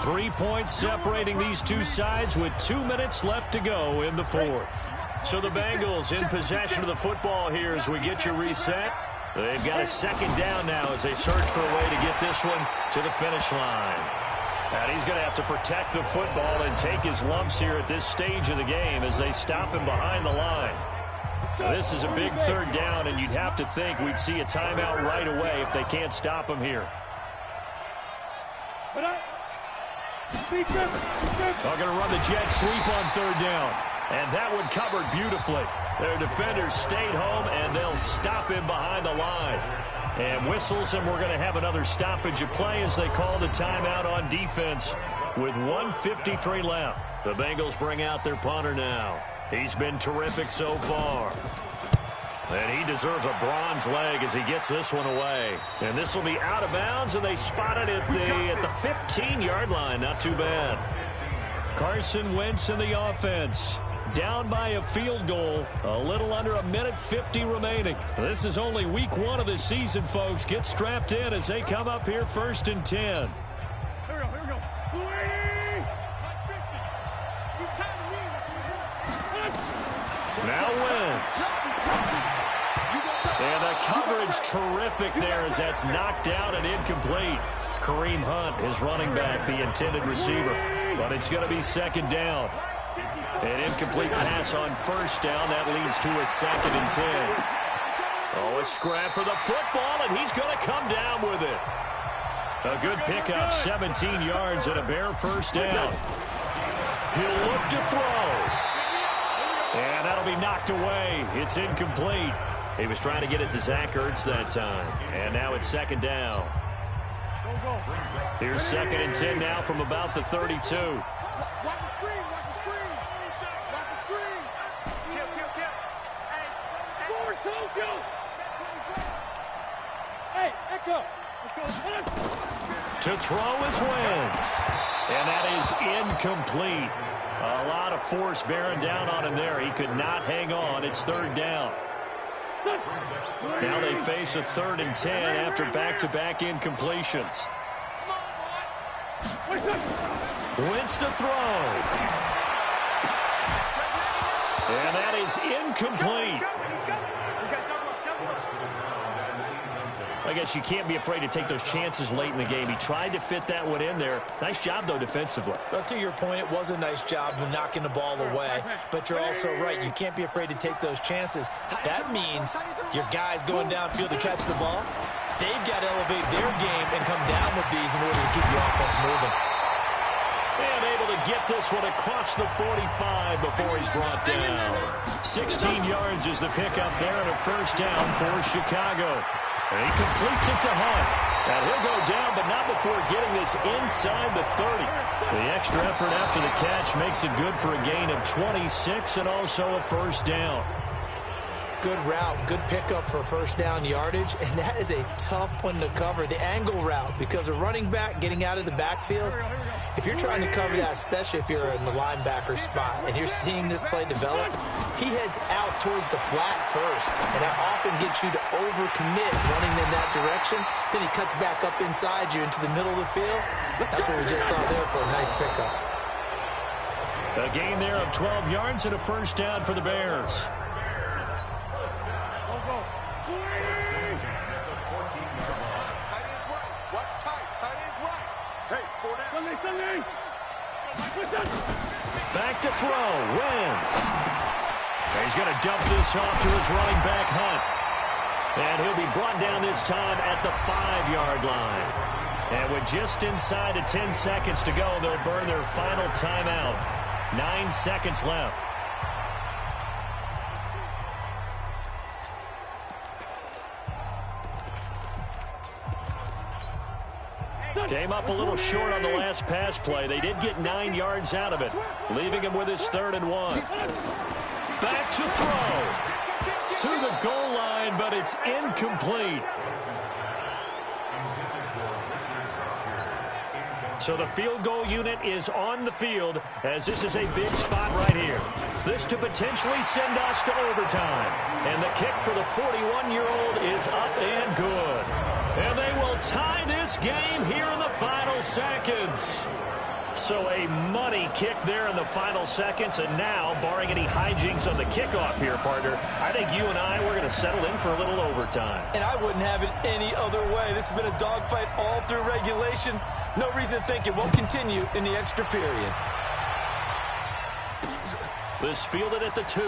3 points separating these two sides with 2 minutes left to go in the 4th. So the Bengals in possession of the football here as we get you reset. They've got a 2nd down now as they search for a way to get this one to the finish line. And he's going to have to protect the football and take his lumps here at this stage of the game as they stop him behind the line. This is a big third down, and you'd have to think we'd see a timeout right away if they can't stop him here. They're going to run the jet sweep on third down. And that one covered beautifully. Their defenders stayed home, and they'll stop him behind the line. And whistles, and we're going to have another stoppage of play as they call the timeout on defense with 1:53 left. The Bengals bring out their punter now. He's been terrific so far. And he deserves a bronze leg as he gets this one away. And this will be out of bounds, and they spot it at the 15-yard line. Not too bad. Carson Wentz in the offense. Down by a field goal. A little under 1:50 remaining. This is only week 1 of the season, folks. Get strapped in as they come up here 1st and 10. Here we go. Now Wentz. And the coverage terrific there as that's knocked down and incomplete. Kareem Hunt is running back, the intended receiver. But it's going to be 2nd down. An incomplete pass on 1st down. That leads to a 2nd and 10. Oh, a scrap for the football, and he's going to come down with it. A good pickup, 17 yards and a bare 1st down. He'll look to throw. And that'll be knocked away. It's incomplete. He was trying to get it to Zach Ertz that time. And now it's 2nd down. Here's 2nd and 10 now from about the 32. Watch the screen. Watch the screen. Kill. Hey, Echo. To throw is Wentz. And that is incomplete. A lot of force bearing down on him there. He could not hang on. It's 3rd down. Now they face a 3rd and 10 after back-to-back incompletions. Wentz to throw. And that is incomplete. I guess you can't be afraid to take those chances late in the game. He tried to fit that one in there. Nice job, though, defensively. But to your point, it was a nice job of knocking the ball away. But you're also right. You can't be afraid to take those chances. That means your guys going downfield to catch the ball, they've got to elevate their game and come down with these in order to keep the offense moving. And able to get this one across the 45 before he's brought down. 16 yards is the pickup there and a 1st down for Chicago. And he completes it to Hunt. And he'll go down, but not before getting this inside the 30. The extra effort after the catch makes it good for a gain of 26 and also a 1st down. Good route, good pickup for 1st down yardage, and that is a tough one to cover, the angle route, because a running back getting out of the backfield, if you're trying to cover that, especially if you're in the linebacker spot, and you're seeing this play develop, he heads out towards the flat first, and that often gets you to overcommit running in that direction. Then he cuts back up inside you into the middle of the field. That's what we just saw there for a nice pickup. A gain there of 12 yards and a 1st down for the Bears. Back to throw, Wentz. He's going to dump this off to his running back, Hunt. And he'll be brought down this time at the 5-yard line. And with just inside of 10 seconds to go, they'll burn their final timeout. 9 seconds left. Came up a little short on the last pass play. They did get 9 yards out of it, leaving him with his 3rd and 1. Back to throw. To the goal line, but it's incomplete. So the field goal unit is on the field as this is a big spot right here. This to potentially send us to overtime. And the kick for the 41-year-old is up and good. And they will tie this game here in the final seconds. So a money kick there in the final seconds. And now, barring any hijinks on the kickoff here, partner, I think you and I, we're going to settle in for a little overtime. And I wouldn't have it any other way. This has been a dogfight all through regulation. No reason to think it won't continue in the extra period. This fielded at the 2.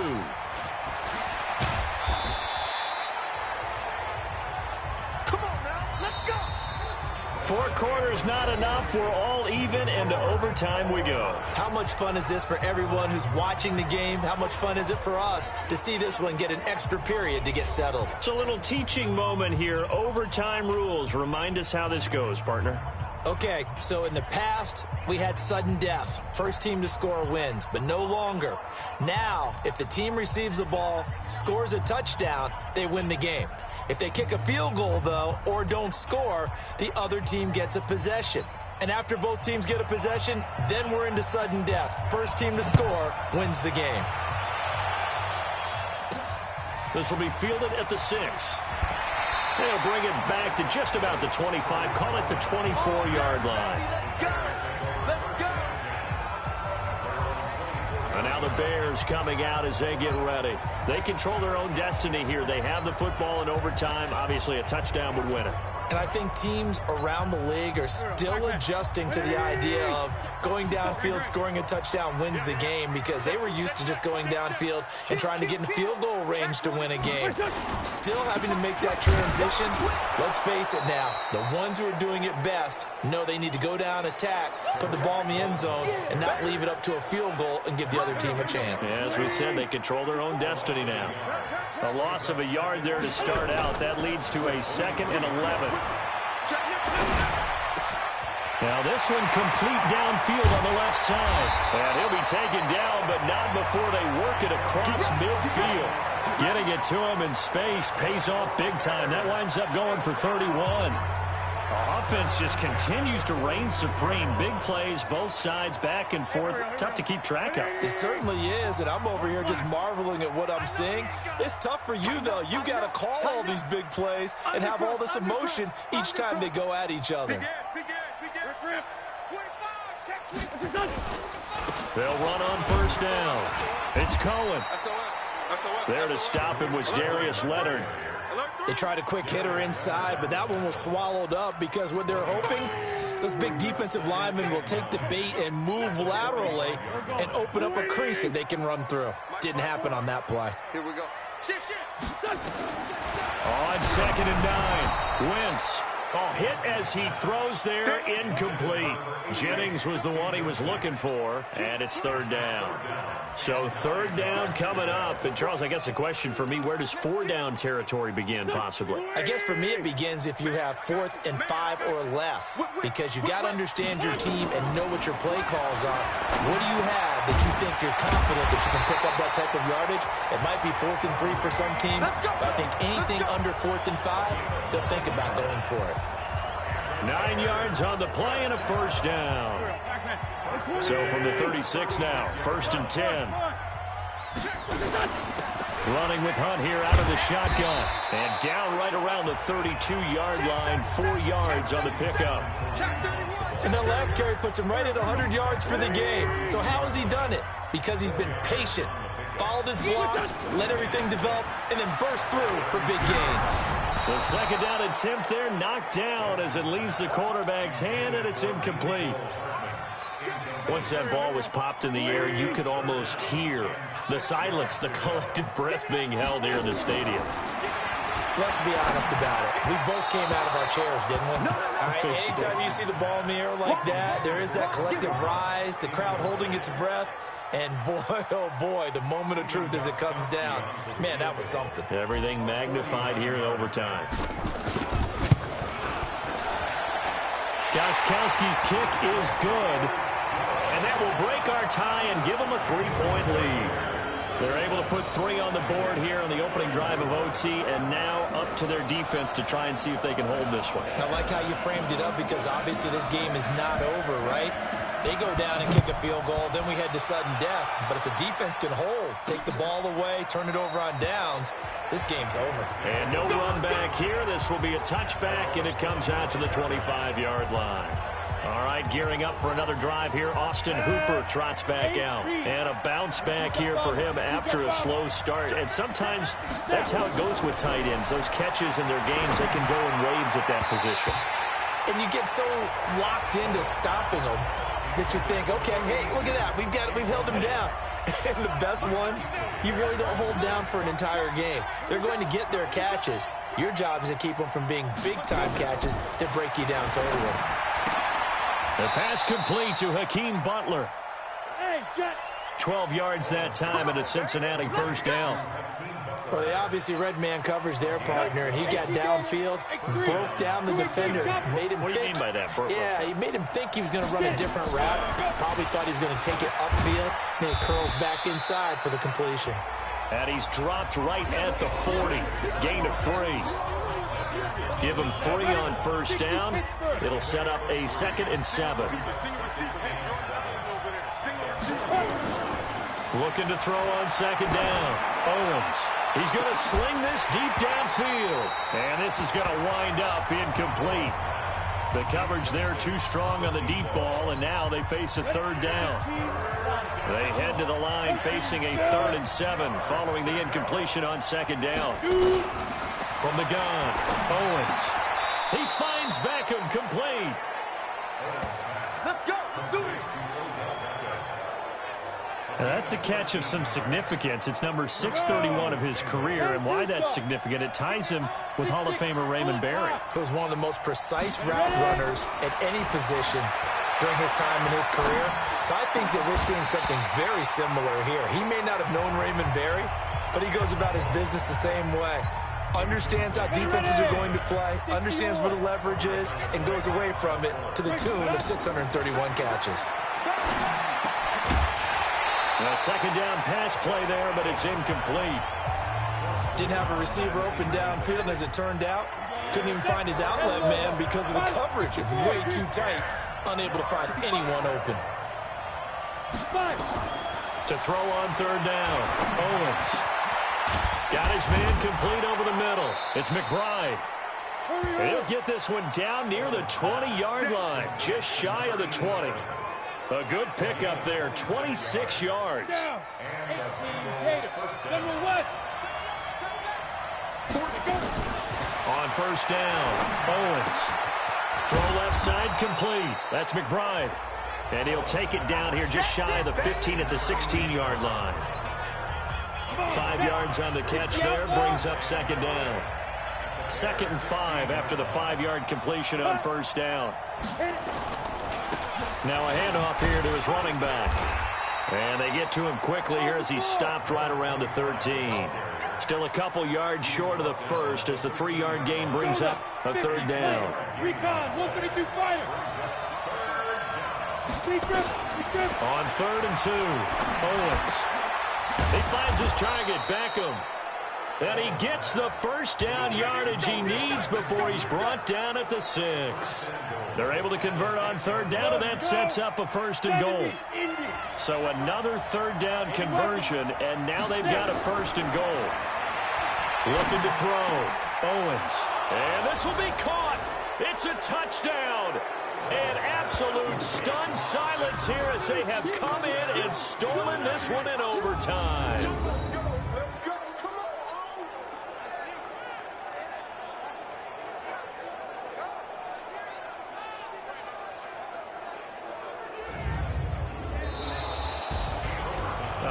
4 quarters not enough. We're all even, and to overtime we go. How much fun is this for everyone who's watching the game? How much fun is it for us to see this one get an extra period to get settled? It's a little teaching moment here. Overtime rules. Remind us how this goes, partner. Okay, so in the past, we had sudden death. First team to score wins, but no longer. Now, if the team receives the ball, scores a touchdown, they win the game. If they kick a field goal, though, or don't score, the other team gets a possession. And after both teams get a possession, then we're into sudden death. First team to score wins the game. This will be fielded at the 6. They'll bring it back to just about the 25. Call it the 24-yard line. And now the Bears coming out as they get ready. They control their own destiny here. They have the football in overtime. Obviously, a touchdown would win it. And I think teams around the league are still adjusting to the idea of going downfield, scoring a touchdown wins the game, because they were used to just going downfield and trying to get in field goal range to win a game. Still having to make that transition. Let's face it now, the ones who are doing it best know they need to go down, attack, put the ball in the end zone, and not leave it up to a field goal and give the other team a chance. Yeah, as we said, they control their own destiny now. A loss of a yard there to start out. That leads to a 2nd and 11. Now this one complete downfield on the left side. And he'll be taken down, but not before they work it across midfield. Getting it to him in space pays off big time. That winds up going for 31. Offense just continues to reign supreme. Big plays, both sides, back and forth. Tough to keep track of. It certainly is, and I'm over here just marveling at what I'm seeing. It's tough for you, though. You got to call all these big plays and have all this emotion each time they go at each other. They'll run on first down. It's Cohen. There to stop him was Darius Leonard. They tried a quick hitter inside, but that one was swallowed up because what they're hoping, those big defensive linemen will take the bait and move laterally and open up a crease that they can run through. Didn't happen on that play. Here we go. On 2nd and 9, Wentz. Oh, hit as he throws there, incomplete. Jennings was the one he was looking for, and it's 3rd down. So 3rd down coming up. And, Charles, I guess the question for me, where does 4-down territory begin, possibly? I guess for me it begins if you have 4th and 5 or less, because you got to understand your team and know what your play calls are. What do you have that you think you're confident that you can pick up that type of yardage? It might be 4th and 3 for some teams, but I think anything under 4th and 5, they'll think about going for it. 9 yards on the play and a 1st down. So from the 36 now, 1st and 10. Running with Hunt here out of the shotgun. And down right around the 32-yard line, 4 yards on the pickup. And that last carry puts him right at 100 yards for the game. So how has he done it? Because he's been patient, followed his blocks, let everything develop, and then burst through for big gains. The 2nd down attempt there knocked down as it leaves the quarterback's hand, and it's incomplete. Once that ball was popped in the air, you could almost hear the silence, the collective breath being held here in the stadium. Let's be honest about it. We both came out of our chairs, didn't we? All right, anytime you see the ball in the air like that, there is that collective rise, the crowd holding its breath. And boy, oh boy, the moment of truth as it comes down. Man, that was something. Everything magnified here in overtime. Gostkowski's kick is good. And that will break our tie and give them a 3-point lead. They're able to put 3 on the board here on the opening drive of OT, and now up to their defense to try and see if they can hold this one. I like how you framed it up, because obviously this game is not over, right? They go down and kick a field goal, then we head to sudden death. But if the defense can hold, take the ball away, turn it over on downs, this game's over. And no run back here. This will be a touchback, and it comes out to the 25-yard line. All right, gearing up for another drive here. Austin Hooper trots back out. And a bounce back here for him after a slow start. And sometimes that's how it goes with tight ends. Those catches in their games, they can go in waves at that position. And you get so locked into stopping them. that you think, okay, hey, look at that. We've held him down. And the best ones, you really don't hold down for an entire game. They're going to get their catches. Your job is to keep them from being big-time catches that break you down totally. The pass complete to Hakeem Butler. 12 yards that time and a Cincinnati first down. Well, they obviously red man coverage their partner, and he got downfield, broke down the defender, made him What do you mean by that, Burko? Yeah, he made him think he was going to run a different route. Probably thought he was going to take it upfield, and it curls back inside for the completion. And he's dropped right at the 40. Gain of 3. Give him 3 on first down. It'll set up a 2nd and 7. Looking to throw on 2nd down. Owens. He's going to sling this deep downfield. And this is going to wind up incomplete. The coverage there too strong on the deep ball, and now they face a 3rd down. They head to the line facing a 3rd and 7 following the incompletion on 2nd down. From the gun, Owens. He finds Beckham complete. Let's go. Let's do this. That's a catch of some significance. It's number 631 of his career, and why that's significant, it ties him with Hall of Famer Raymond Berry. He was one of the most precise route runners at any position during his time in his career. So I think that we're seeing something very similar here. He may not have known Raymond Berry, but he goes about his business the same way. Understands how defenses are going to play, understands where the leverage is, and goes away from it to the tune of 631 catches. A 2nd down pass play there, but it's incomplete. Didn't have a receiver open downfield, and as it turned out, couldn't even find his outlet man because of the coverage. It was way too tight, unable to find anyone open. To throw on 3rd down, Owens. Got his man complete over the middle. It's McBride. He'll get this one down near the 20-yard line, just shy of the 20. A good pickup there, 26 yards. On first down, Owens. Throw left side complete. That's McBride. And he'll take it down here just shy of the 15 at the 16-yard line. 5 yards on the catch there, brings up 2nd down. 2nd and 5 after the 5-yard completion on first down. Now a handoff here to his running back. And they get to him quickly here as he's stopped right around the 13. Still a couple yards short of the first as the 3-yard gain brings up a 3rd down. Recon, 152 fire. On 3rd and 2, Owens. He finds his target, Beckham. And he gets the first down yardage he needs before he's brought down at the 6. They're able to convert on 3rd down, and that sets up a 1st and goal. So another 3rd down conversion, and now they've got a 1st and goal. Looking to throw, Owens. And this will be caught. It's a touchdown. An absolute stunned silence here as they have come in and stolen this one in overtime.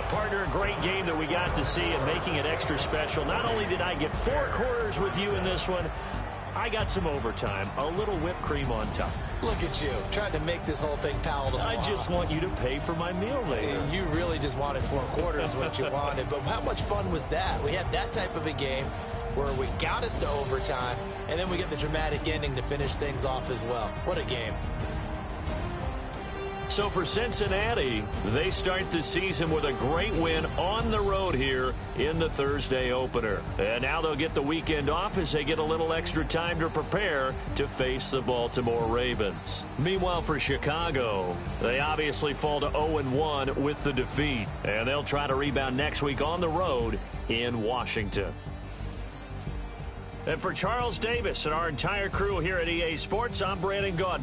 Partner, a great game that we got to see and making it extra special. Not only did I get 4 quarters with you in this one, I got some overtime, a little whipped cream on top. Look at you, trying to make this whole thing palatable. I just want you to pay for my meal later. You really just wanted 4 quarters what you wanted, but how much fun was that? We had that type of a game where we got us to overtime, and then we get the dramatic ending to finish things off as well. What a game. So for Cincinnati, they start the season with a great win on the road here in the Thursday opener. And now they'll get the weekend off as they get a little extra time to prepare to face the Baltimore Ravens. Meanwhile, for Chicago, they obviously fall to 0-1 with the defeat. And they'll try to rebound next week on the road in Washington. And for Charles Davis and our entire crew here at EA Sports, I'm Brandon Gaudin.